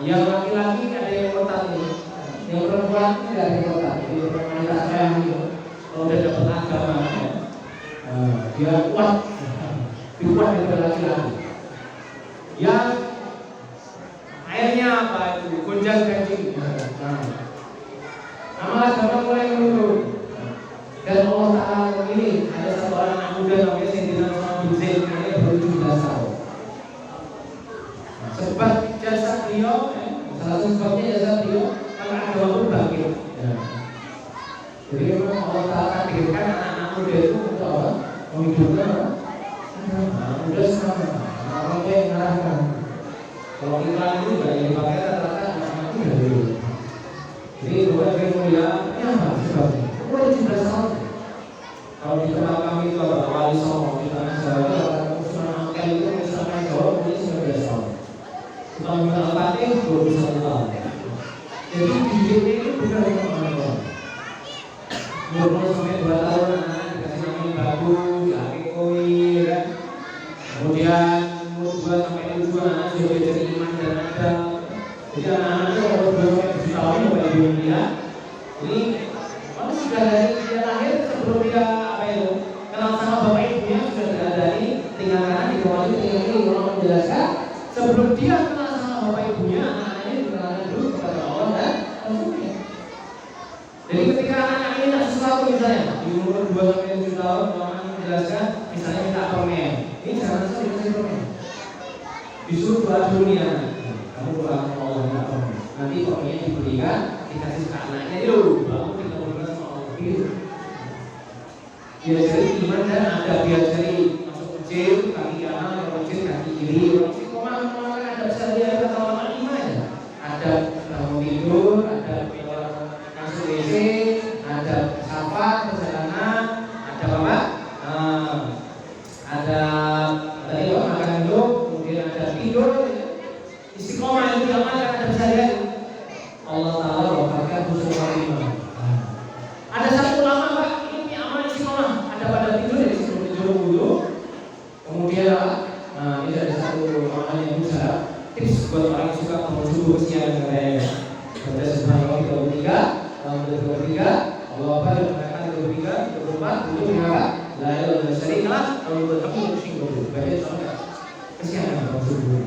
yang laki-laki ada yang kotak ini, yang perempuan tidak ada yang kotak. Jadi wanita sayang itu, kalau udah dapat agama, ya, dia kuat, lebih kuat daripada laki-laki. Yang airnya apa itu? Gonjang ganjing. Amal agama mulai menurun. Dan Allah Ta'ala memilih ada satu orang anak muda namanya Sayyidina Usman bin Zaid, dia baru 17 tahun. Sebab jasa beliau, salah satu sebabnya jasa beliau karena ada waktu bangkit. Jadi memang Allah Ta'ala takdirkan anak-anak muda itu untuk apa? Menghidupkan apa? Anak muda sama orang yang mengarahkan. Kalau iklan itu tidak yang dipakai rata-rata anak-anak muda dulu. Jadi bukan yang mulia, ini apa sebabnya? Umur 17 tahun. Kalau di tempat kami itu ada wali songo di tanah Jawa, kalau Usman Angkel itu misalkan Jawa punya 19 tahun. Sultan Muhammad Al-Fatih 21 tahun. Jadi didiknya itu bukan untuk orang-orang. Umur sampai 2 tahun anak dikasih nama babu, diakekoi, kan? Kemudian umur 2 sampai 7 anak sudah jadi iman dan adab. Jadi anak-anak itu kalau 2 sampai 7 tahun mulai dunia. Ini orang sudah dari dia lahir sebelum dia apa itu kenal sama bapak ibunya sudah dari tinggal kanan di bawah itu tinggal ini orang menjelaskan sebelum dia kenal sama bapak ibunya anak-anaknya dikenalkan dulu kepada Allah dan Rasulnya. Jadi ketika anak-anak ini tak sesuatu misalnya di umur 2 sampai 7 tahun orang menjelaskan misalnya minta permen, ini jangan saja dikasih permen, disuruh doa dunia. Kamu doa Allah minta permen, nanti permennya diberikan dikasih ke anaknya itu baru kita berdoa sama Allah gitu. Diajari iman dan ada diajari masuk masjid kaki kanan, masjid kaki kiri, masjid kemana-mana ada bisa dia kata ulama 5 aja. Ada bangun tidur, ada masuk WC, ada safar perjalanan, ada apa? Ada tadi makan dulu, kemudian ada tidur, istiqomah yang diamalkan ada bisa lihat. Allah Ta'ala wafatkan khusus kalimah. Ada satu ulama Pak, ini amal istiqomah. Ada pada tidur dari sebelum tidur dulu. Kemudian apa? Ini ada satu amal yang bisa tips buat orang yang suka bangun subuh siang katanya. Baca subhanallah 33, alhamdulillah 33, Allah Akbar mengatakan 33, 24, itu berapa? La ilaha illallah syarikalah, Allahu akbar syinggung. Baca sampai kesiangan bangun subuh.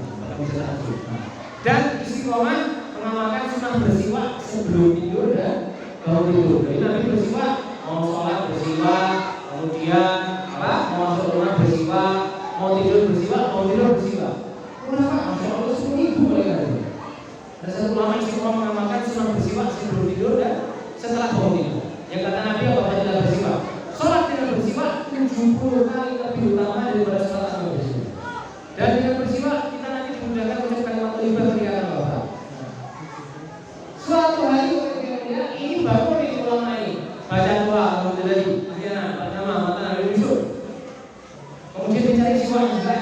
Dan istiqomah mengamalkan sunnah bersiwak sebelum tidur dan bangun tidur. Jadi Nabi bersiwak, mau sholat bersiwak, kemudian apa? Mau masuk rumah bersiwak, mau tidur bersiwak, mau tidur bersiwak. Kenapa? Masya Allah 10.000 mereka itu. Ada satu ulama istiqomah mengamalkan sunnah bersiwak sebelum tidur dan setelah bangun tidur. Yang kata Nabi apa tidak bersiwak? Sholat dengan bersiwak 70 kali lebih utama daripada sholat tanpa bersiwak. Dan dengan bersiwak kita nanti dimudahkan untuk kalimat thayyibah ketika akan wafat. Suatu hari ini bangun di ulama ini baca doa alhamdulillah kemudian pertama mata Nabi Yusuf, kemudian dicari siwak yang tidak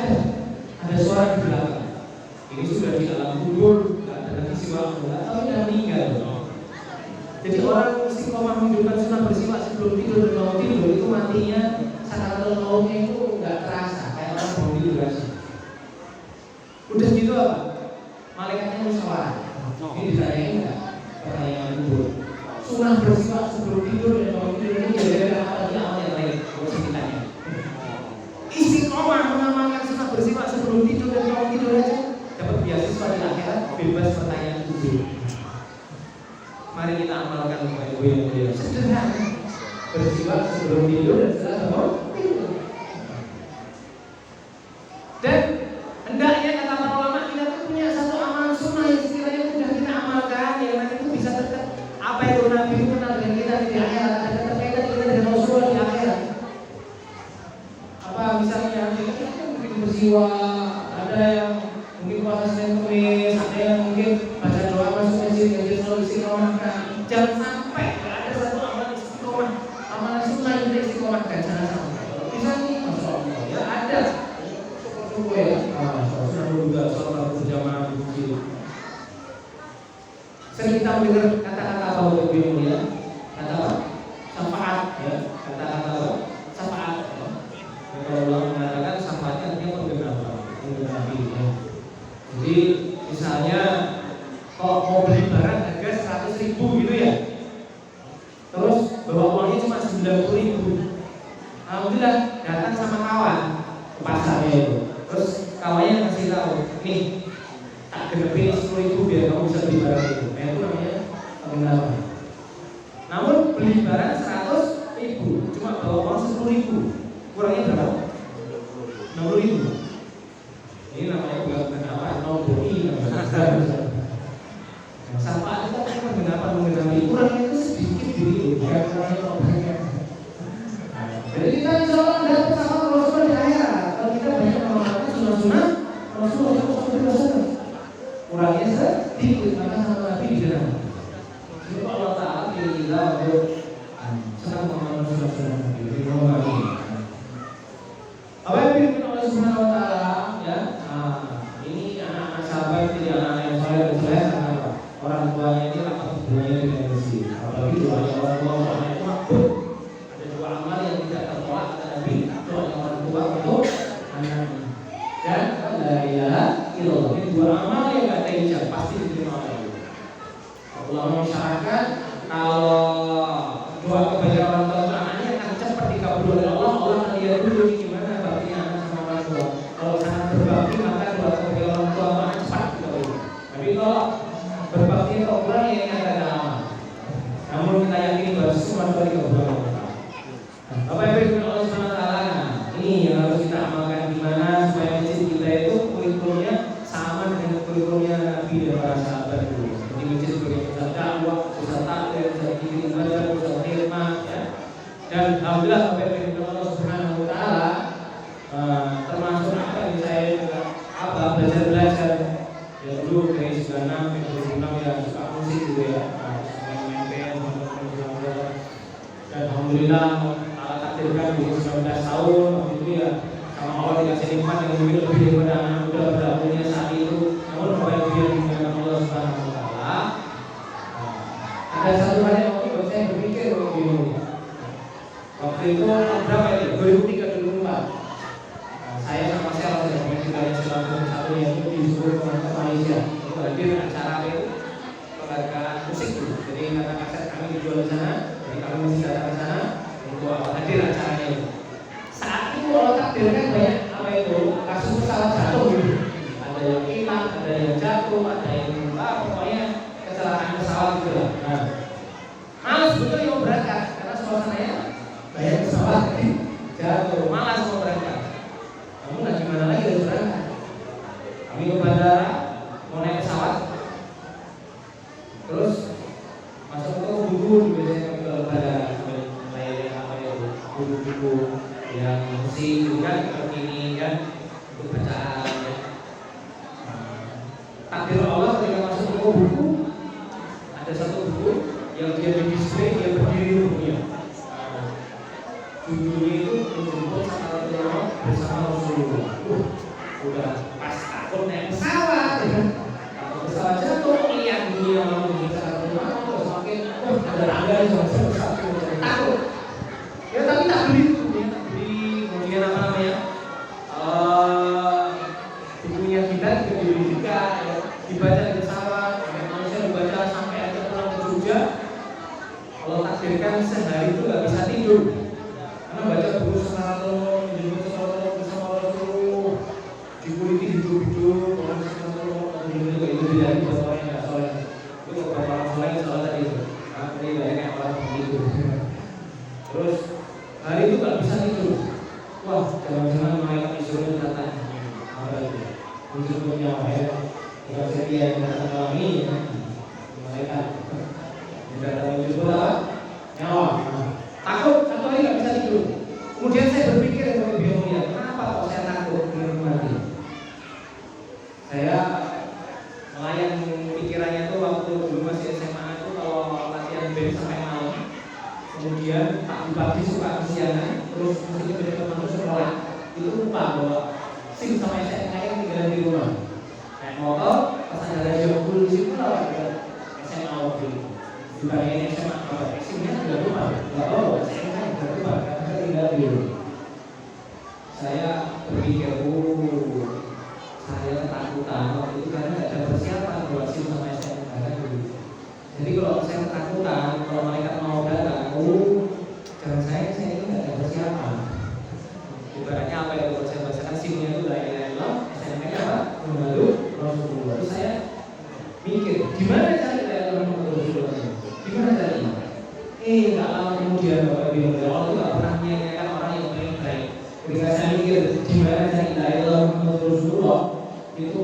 ada suara di belakang. Ini sudah di alam kubur, tidak ada lagi siwak, tapi sudah meninggal. Jadi orang istiqomah menunjukkan sunnah bersiwak sebelum tidur dan bangun tidur itu matinya sakaratul mautnya itu nggak terasa kayak orang bangun tidur aja. Udah gitu apa? Malaikatnya musyawarah. Ini ditanyain enggak? Pertanyaan kubur. Sunnah bersiwak sebelum tidur dan bangun tidur ini gara-gara apa lagi amal yang lain? Harus ditanya. Istiqomah mengamalkan sunnah bersiwak sebelum tidur dan bangun tidur aja dapat beasiswa di akhirat bebas pertanyaan kubur. Mari kita amalkan Bapak Ibu yang mulia. Sederhana. Bersiwak sebelum tidur dan setelah bangun tidur. Dan hendaknya kata para ulama kita punya satu amalan sunnah yang sekiranya mudah kita amalkan yang nanti itu bisa tetap apa itu Nabi itu kenal dengan kita di akhirat, ada keterkaitan kita dengan Rasulullah di pernah dengar kata-kata apa untuk dunia? Kata apa? Syafaat, ya. Kata-kata apa? Syafaat. Ya. Kalau ulama mengatakan syafaatnya artinya menggenapi. Ya. Jadi misalnya kalau mau beli barang harga 100.000 gitu ya, terus bawa uangnya cuma 90.000. Alhamdulillah datang sama kawan ke pasarnya itu, terus kawannya ngasih tahu, nih tak genepin 10.000 biar kamu bisa beli barang itu. Nah itu namanya penggenapan. Namun beli barang 100.000 cuma bawa uang 10.000, kurangnya berapa? 60.000. Ini namanya bukan penggenapan, nobody namanya. Syafaat itu kan penggenapan mengenai kurangnya itu sedikit diri, bukan kurangnya problemnya. Jadi kita insya Allah dapat sama Rasul di akhirat. Kalau kita banyak mengamalkan sunnah-sunnah Rasul yang berdosa, kurangnya sedikit maka sama Nabi di dalam. Jadi Allah Taala pilih kita untuk senang mengamalkan sunnah-sunnah Nabi. Apa yang dipilih oleh Subhanahu Wa Taala? Ya, ini anak-anak sahabat, jadi anak-anak yang soleh dan soleh karena orang tuanya ini rapat hubungannya dengan bersih. Apalagi doanya orang tua orangnya itu makbul. Ada dua amal yang tidak tertolak kata Nabi, doanya orang tua untuk anaknya. Dan la ilaha illallah. Ini dua amal yang tidak terijab pasti diterima oleh Allah. Ulama masyarakat kalau doa kepada orang tua untuk anaknya akan cepat dikabul oleh Allah. Allah akan lihat dulu gimana baktinya anak sama orang tua. Kalau sangat berbakti maka doa kepada orang tua akan cepat dikabul. Tapi kalau berbakti atau kurang ya ini agak lama. Namun kita yakini bahwa semua doa dikabul oleh Allah. Bapak Ibu yang Allah Subhanahu Wa Taala, ini yang harus kita amalkan di mana supaya masjid kita itu kurikulumnya sama dengan kurikulumnya Nabi dan para sahabat dulu. Seperti masjid sebagai pusat dakwah, pusat taklim, pusat ibadah, pusat khidmah, ya. Dan alhamdulillah Bapak Ibu yang Allah Subhanahu Wa Taala termasuk apa yang saya juga belajar ya dulu dari 96 ke 2006 ya suka musik gitu ya, main band, dan alhamdulillah Allah takdirkan di 19 tahun waktu itu ya sama Allah dikasih nikmat yang lebih daripada anak muda pada umurnya saat itu. Namun Bapak Ibu yang dimuliakan Allah Subhanahu Wa Taala, ada satu hal yang waktu itu saya berpikir waktu itu berapa ini? 2003 2004. Saya sama saya pemain juga yang satu yang itu disuruh ke Malaysia untuk hadir acara itu penghargaan musik dulu. Jadi kata kaset kami dijual di sana, jadi kami mesti datang ke sana untuk hadir acaranya itu. Saat itu Allah takdirkan banyak apa itu kasus pesawat jatuh gitu. Ada yang hilang, ada yang jatuh, ada yang pokoknya kecelakaan pesawat gitu lah. Nah, malas betul yang berangkat karena suasananya banyak pesawat jatuh, malas mau berangkat. Kamu nggak gimana lagi dari berangkat? Kami ke bandara, mau naik pesawat, terus masuk ke buku biasanya kami ke bandara melayani apa ya buku-buku yang musik kan terkini kan untuk bacaan ya. Takdir Allah ketika masuk ke buku ada satu buku yang dia di display dia berdiri bukunya. Judulnya itu menjemput Rasulullah bersama Rasulullah. Udah pas takut naik pesawat, ya. Takut pesawat jatuh, lihat dunia mau bicara Rasulullah, terus makin ada tangga yang takut. Ya tapi tak beli bukunya, tak beli. Kemudian apa namanya? Bukunya kita dibeli juga, ya. Dibaca di pesawat, manusia dibaca sampai akhirnya pulang ke Jogja. Kalau takdirkan sehari itu nggak bisa tidur. Karena baca buku Rasulullah, menjemput Rasulullah bersama Rasulullah, dikuliti hidup-hidup, orang Rasulullah, itu tidak buat orang yang nggak soleh. Itu beberapa orang soleh yang soleh tadi itu. Jadi banyak yang orang begitu. Terus hari itu nggak bisa tidur. Wah, jangan-jangan malaikat Israel datang. Apa itu? Untuk nyawa ya. Tidak setia yang datang ke kami, ya. Malaikat. Tidak datang menjemput apa? Nyawa. Takut, satu hari nggak bisa tidur. Kemudian saya berpikir sebagai biologis, kenapa kok saya takut minum mati? Saya melayan pikirannya tuh waktu dulu masih SMA itu kalau latihan band sampai malam, kemudian pagi-pagi suka kesiangan, terus mesti ke teman sekolah, itu lupa bahwa SIM sama SNK yang tinggal di rumah. Naik motor, pas ada radio dulu di situ lah, SMA waktu itu. Ditanyain SMA apa? SMA juga lupa. Nggak tahu, SMA juga lupa karena saya tinggal di rumah. Saya berpikir, saya ketakutan waktu itu karena nggak ada persiapan buat SIM sama SMA kan dulu. Jadi kalau saya ketakutan, kalau mereka mau datang, jangan saya itu nggak ada persiapan. Ibaratnya apa ya, kalau saya bacakan SIM-nya itu la ilaha illallah, SMA-nya apa? Muhammadu Rasulullah. Terus saya mikir, gimana cari la ilaha illallah Muhammadu Rasulullah? Gimana caranya? Nggak lama kemudian Bapak Ibu yang awal itu nggak pernah menyanyikan orang yang baik-baik. Ketika saya mikir gimana cari la ilaha illallah Muhammadu Rasulullah, itu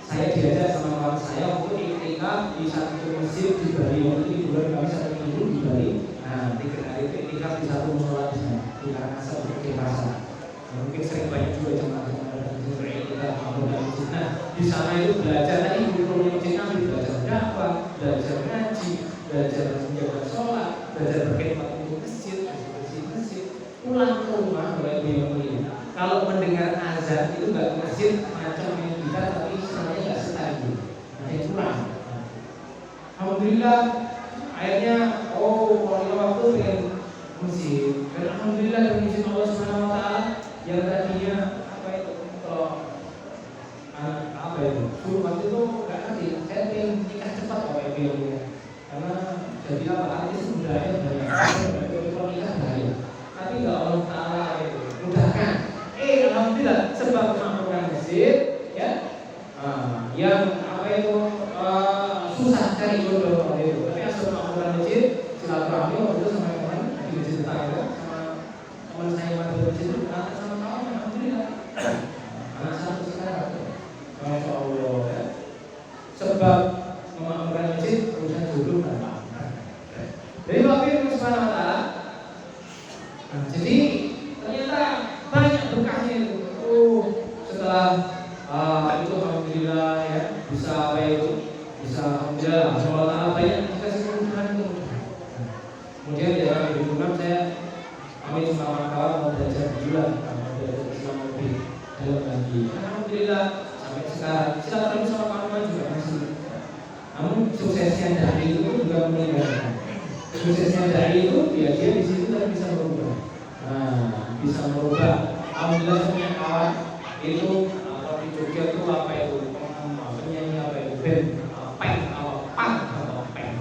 saya diajak sama kawan saya untuk iktikaf di satu masjid di Bali. Waktu itu liburan kami 1 minggu di Bali. Nah, 3 hari itu iktikaf di satu musola di sana, di Karangasem, di Pasar. Mungkin sering banyak juga jemaah-jemaah yang beriktikaf di Nah, di sana itu belajar tadi guru masjid kami, belajar dakwah, belajar ngaji, belajar menjaga sholat, belajar berkhidmat untuk masjid, bersih masjid. Pulang ke rumah, Bapak Ibu yang mulia, kalau mendengar azan itu nggak ke masjid macam yang kita, tapi sebenarnya nggak stabil. Nah, itu kurang. Alhamdulillah, akhirnya kalau kita waktu pengen masjid. Dan alhamdulillah dengan izin Allah Subhanahu Wa Taala yang tadinya apa itu? Suruh waktu itu nggak ngerti. Saya pengen nikah cepat Bapak Ibu yang mulia. Karena jadi apa? Artis budaya banyak. Kalau nikah bahaya. Tapi nggak Allah Taala itu mudahkan. Alhamdulillah sebab kemakmuran masjid ya, yang apa itu susah cari jodoh waktu itu. Tapi asal kemakmuran masjid, silaturahmi waktu itu sama teman di masjid tetangga, sama teman saya waktu di masjid itu sama kawan. Alhamdulillah anak satu sekarang, masya Allah ya. Sebab kemakmuran masjid urusan jodoh gampang. Dari waktu itu Subhanahu Wa Taala. Jadi ternyata banyak berkahnya itu. Setelah itu alhamdulillah ya, bisa apa itu? Bisa alhamdulillah Allah banyak dikasih kemudahan. Kemudian di dalam 2006 kami sama kawan mau belajar bulan, mau belajar Islam lebih dalam lagi. Alhamdulillah sampai sekarang silaturahmi sama kawan-kawan juga masih. Namun suksesnya dari itu juga meninggalkan. Suksesnya dari itu ya dia di situ kan bisa berubah. Bisa merubah. Alhamdulillah punya kawan itu kalau di Jogja itu apa itu penyanyi apa itu band peng atau pang atau peng.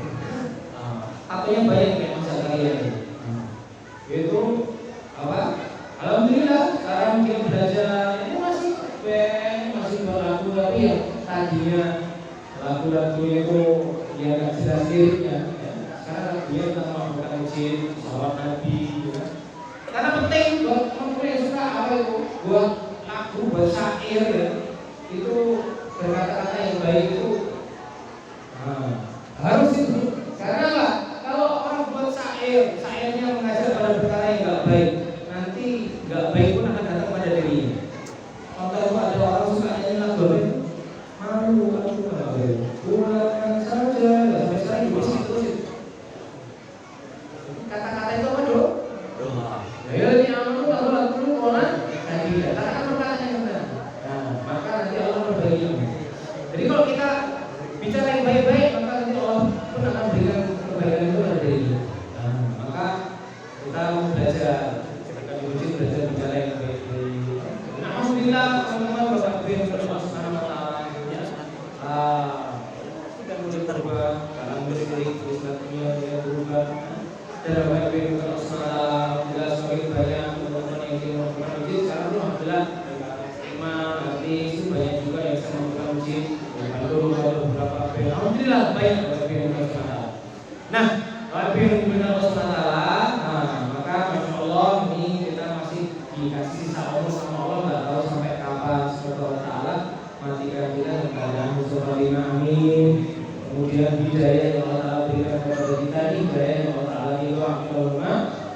Satunya banyak kayak Mas Zakaria itu apa? Alhamdulillah sekarang dia belajar ini masih band, masih lagu, tapi ya tadinya lagu-lagunya itu dia nggak jelas liriknya. Sekarang dia tentang melakukan masjid, salawat Nabi, ya. Karena penting buat teman-teman yang suka apa itu, buat lagu, buat syair ya, itu berkata-kata yang baik itu harus itu. Karena apa? Kalau orang buat syairnya mengajak pada perkara yang nggak baik, nanti nggak baik pun akan datang pada dirinya. Contoh ada orang suka nyanyi lagu baik, malu aku nggak baik, pulang saja, sampai sekarang juga terus. Kata-kata itu apa dong? Ya ini amalku lalu orang tadi katakan perkataan yang benar. Nah, maka nanti Allah berbagi. Jadi kalau kita bicara yang baik-baik, maka nanti Allah pun akan berikan kebaikan itu pada diri. Nah, maka kita belajar, ketika diuji belajar bicara yang baik-baik. Nah, alhamdulillah teman-teman Bapak Ibu yang berdoa Subhanahu Wa Taala ya. Sudah mulai berubah, dalam beri perilakunya dia berubah. Dan Bapak Ibu yang berdoa alhamdulillah semakin banyak teman-teman yang ingin melakukan uji. Sekarang alhamdulillah nanti itu banyak juga yang bisa melakukan uji. Lalu ada beberapa band. Alhamdulillah banyak Bapak Ibu yang berdoa. Nah, Bapak Ibu yang berdoa maka masya Allah ini kita masih dikasih sisa umur sama Allah, nggak tahu sampai kapan Subhanahu Wa Taala matikan kita dengan keadaan husnul khotimah. Amin. Kemudian hidayah yang Allah Taala berikan kepada kita, hidayah yang Allah Taala itu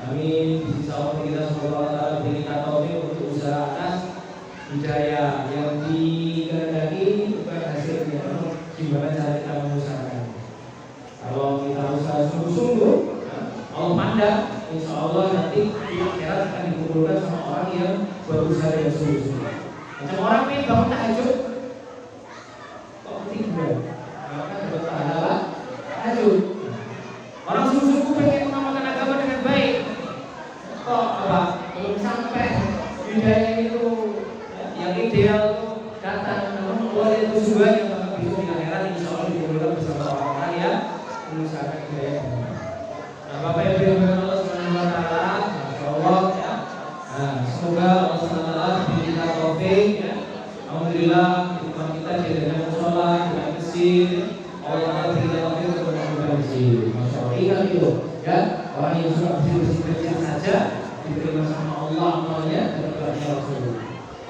amin. Di sisa umur kita semoga Allah Taala berikan taufik untuk usaha atas hidayah yang dikehendaki bukan hasilnya. Gimana cara kita mengusahakan? Kalau kita usaha sungguh-sungguh, Allah pandang, insya Allah nanti di akhirat akan dikumpulkan sama orang yang berusaha dengan sungguh-sungguh. Macam orang yang bangun tahajud, kok ketiduran? Maka dapat pahala kok belum sampai hidayah itu yang ideal itu datang, namun Allah itu tujuannya maka besok di akhirat insya Allah dikumpulkan bersama orang-orang yang mengusahakan hidayah. Nah, Bapak Ibu yang berkata Allah Subhanahu Wa Taala, Masya Allah ya. Nah, semoga Allah Subhanahu Wa Taala beri kita taufik ya. Alhamdulillah kita dengan sholat, dengan masjid, Allah Taala beri kita taufik untuk melakukan masjid. Masya Allah, ingat itu ya. Orang yang suka bersih saja diterima sama Allah amalnya dan berarti Rasul.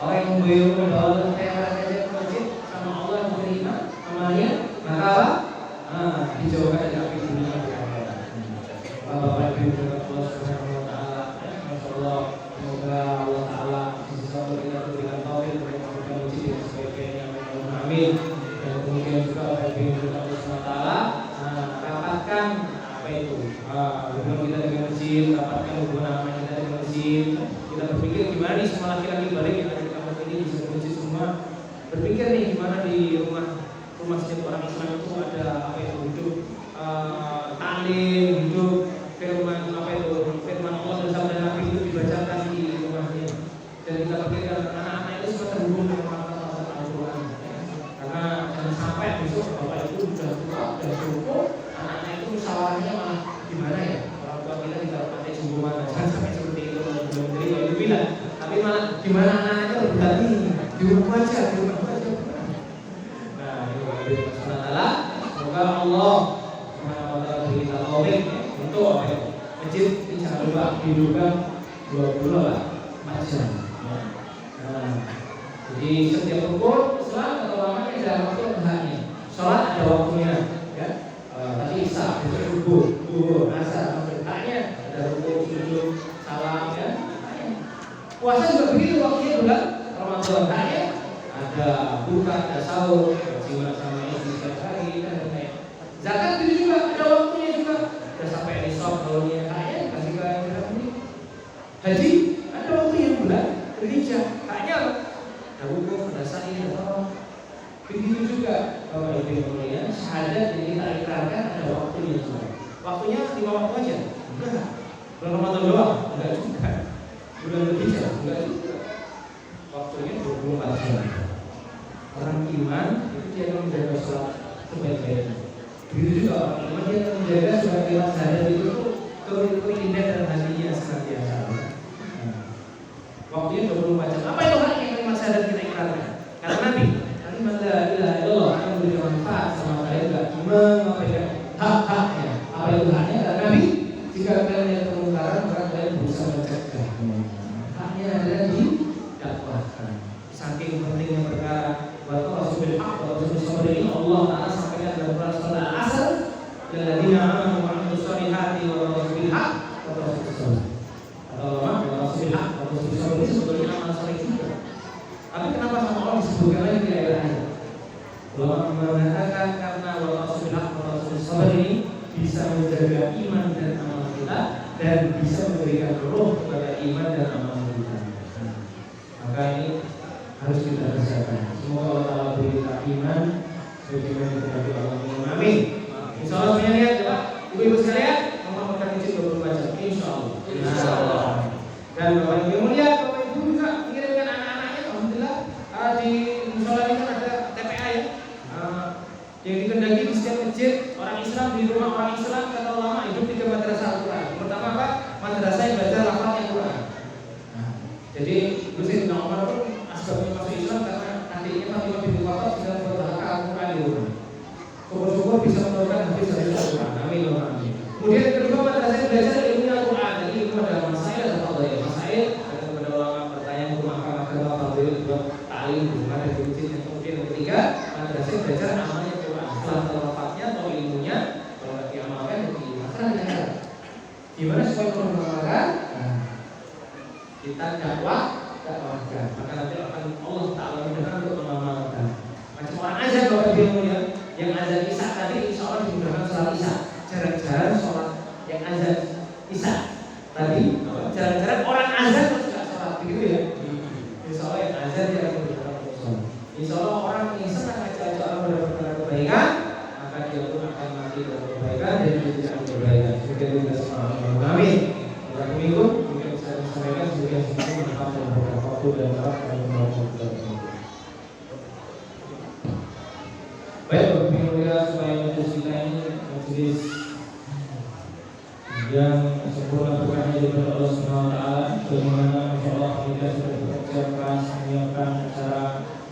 Orang yang membayar membawa kayak saja ke masjid sama Allah menerima amalnya, maka dijauhkan dari api dunia dan akhirat. Bapak Ibu Allah Subhanahu Wa Taala, Masya Allah, semoga Allah Taala bisa kita berikan taufik untuk melakukan masjid yang sebaik-baiknya. Amin. Dan kemudian juga Bapak Ibu Allah Subhanahu Wa Taala rapatkan apa itu hubungan kita dengan masjid, rapatkan hubungan amal kita dengan masjid. Kita berpikir gimana nih semua laki-laki balik yang ada di kampung ini bisa ke masjid semua. Berpikir nih gimana di rumah setiap orang Islam itu ada apa itu hidup talim, hidup firman apa itu firman Allah dan sabda Nabi itu dibacakan di rumahnya. Dan kita pikirkan anak-anak itu semua terhubung dengan kata-kata Al-Quran. Karena jangan sampai besok bapak itu sudah tua dan cukup anak-anak itu musyawarahnya malah gimana ya, orang tua kita tidak pakai sumber mana, jangan sampai seperti itu. Tapi malah gimana anaknya berarti di rumah aja. Nah, ini adalah semoga Allah Subhanahu Wa Taala beri kita taufik untuk apa ya? Masjid ini jangan lupa dihidupkan 24 jam. Nah, jadi setiap rukun Islam atau lamanya ada waktu hanya. Sholat ada waktunya, ya. Tadi Isya, besok subuh, asar, maghrib, hanya ada rukun, sujud, salam, ya. Puasa juga begitu waktunya bulan Ramadan, hanya ada buka, ada sahur, jiwa sama istri setiap hari, kan kayak zakat itu juga ada waktunya juga. Sudah sampai nisab kalau dia kaya kasih ke ini. Haji ada waktunya bulan Dzulhijjah, hanya ada wukuf, ada sa'i, ada tawaf. Begitu juga Bapak Ibu yang mulia, syahadat yang kita ikrarkan ada waktunya juga. Waktunya 5 waktu aja, enggak. Bulan Ramadan doang, enggak juga. Bulan Dzulhijjah, enggak juga. Waktunya 24 jam. Orang iman itu dia akan menjaga sholat sebaik-baiknya. Begitu juga orang iman dia akan menjaga sebagai syahadat itu keindahan dalam hatinya senantiasa. Waktunya 24 jam. Apa itu hak yang kalimat syahadat kita ikrarkan? Kata Nabi, kalimat la ilaha illallah yang memberikan manfaat sama kalian enggak mengapakan hak-haknya. Apa itu haknya? Kata Nabi, jika kalian yang kemungkaran maka kalian berusaha mencegah. Haknya adalah didakwahkan. Saking pentingnya perkara wa tawassul haq wa tawassul sabr ini Allah Taala sampaikan dalam Quran Al-Asr, alladzina amanu wa amilus solihati wa tawassul haq wa tawassul sabr. Atau wa tawassul haq wa tawassul sabr ini sebetulnya amal soleh juga. Tapi kenapa sama Allah disebutkan lagi di ayat ini? Ulama mengatakan karena wa tawassul haq wa tawassul sabr ini bisa menjaga iman dan amal kita dan bisa memberikan ruh kepada iman dan amal kita. Maka ini harus kita kerjakan. Semoga Allah Taala beri kita iman sebagaimana kita Allah. Amin. Insyaallah semuanya lihat ya Pak. Ibu-ibu sekalian, mengamalkan izin 24 jam insyaallah. Insyaallah. Dan Bapak Ibu yang mulia, Bapak Ibu juga mengirimkan anak-anaknya. Alhamdulillah di musola ini kan ada TPA ya. Yang dikendaki di setiap masjid orang Islam, di rumah orang Islam kata ulama hidup 3 madrasah Al-Quran. Pertama apa? Madrasah yang baca lafaz Al-Quran. Jadi Sayyidina Umar pun asbabnya masuk Islam karena adiknya Fatimah binti Khattab bisa membaca Al-Quran di rumah. Syukur-syukur bisa menurunkan hadis dari Al-Quran. Amin. Kemudian yang kedua madrasah belajar ilmu Al-Quran. Jadi ilmu adalah masail atau fadhil. Masail ada kepada ulama bertanya mahkamah fadhil buat ta'lim bukan dari masjid. Yang kemudian yang ketiga madrasah belajar amalnya Al-Quran. Setelah lafaznya atau ilmunya kalau lagi amalkan jadi masalah dengan gimana supaya mengamalkan? Kita dakwahkan, maka nanti akan Allah Taala mudahkan untuk mengamalkan. Macam orang azan Bapak Ibu yang azan Isya tadi insya Allah dimudahkan sholat Isya. Jarang-jarang sholat yang azan Isya tadi, jarang-jarang orang azan pun tidak sholat, begitu ya. Insya Allah yang azan dia akan dimudahkan untuk sholat. Insya Allah orang yang senang ngajak orang berbuat kebaikan, maka dia pun akan mati dalam kebaikan dan dia tidak akan kebaikan. Semoga kita semua amin. Mungkin saya dan saat kami melakukan. Baik, Alhamdulillah supaya majelis kita ini majelis yang sempurna berkahnya daripada Allah Subhanahu Wa Taala. Bagaimana insyaallah kita sudah bekerja keras menyiapkan acara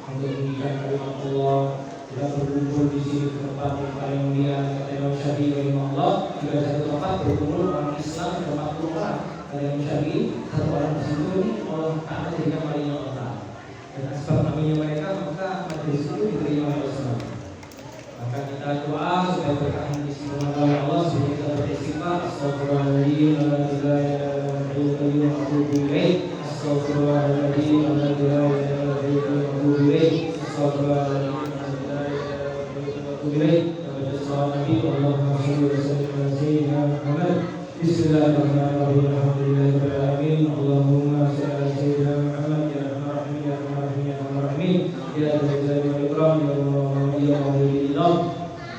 untuk meninggikan kalimat Allah. Kita berkumpul di sini di tempat yang paling mulia, kata Imam Syafi'i rahimahullah. Jika satu tempat berkumpul orang Islam 40 orang, kata Imam Syafi'i, satu orang di situ ini Allah Taala jadikan walinya Allah. Dan sebab namanya mereka maka majelis itu diterima oleh Allah. Maka kita doa supaya berkah di sisi Allah, supaya kita beristighfar. Astagfirullahaladzim, la ilaha illallah, atubu ilaih. Astagfirullahaladzim, la ilaha illallah, atubu ilaih. Astagfirullahaladzim, la ilaha illallah, atubu ilaih. Nabi Allahumma shalli wa sallim ala sayyidina Muhammad. Bismillahirrahmanirrahim. Alhamdulillahirabbil alamin. Allahumma shalli ala sayyidina Muhammad ya arhamar rahimin ya arhamar rahimin ya arhamar rahimin ya dzal jalali wal ikram ya Allah ya Allah.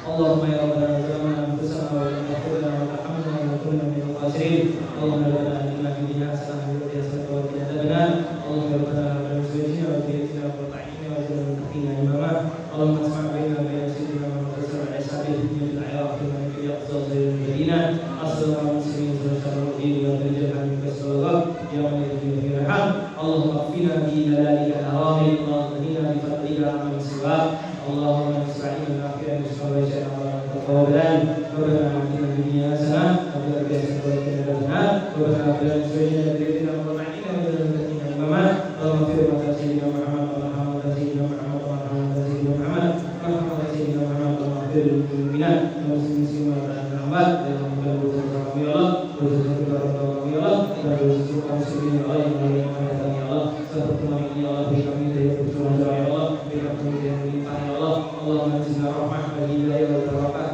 Allahumma ya rabbana zalamna anfusana wa lam yaghfir lana wa tarhamna lanakunanna minal khasirin. Allahumma la ilaha illa anta subhanaka wa ta'ala wa ta'ala. Allahumma ya rabbana la tuzigh wa ta'ina wa ta'ina wa ta'ina imama. Allahumma asma' baina sayyidina Muhammad sallallahu alaihi wasallam bil ayati wa bil afdal al-madina. Assalamu muslimin wa sallallahu wa tajalla minka sallallahu ya man yajid fi raham. Allahumma qina bi halalika al-haram wa qina bi fadlika amman siwa. Allahumma nasta'inu bi afwika wa taqabbalan. Rabbana atina fid dunya hasanah wa fil akhirati hasanah wa qina adhaban nar. Wa ma'ina wa lana imama. Allahumma fir wa sayyidina Muhammad wa rahmat sayyidina Muhammad wa rahmat sayyidina Muhammad wa rahmat sayyidina Muhammad wa fir mu'minat wa muslimin wa rahmat dalam bulan Ramadan ya Allah. Bersyukur kepada Allah ya Allah. Kita bersyukur muslimin Allah yang berlimpah ya Allah. Seperti ini Allah beri kami daya bersyukur ya Allah. Beri kami daya berlimpah ya Allah. Allahumma jazina rahmah bagi hidayah wa barakah.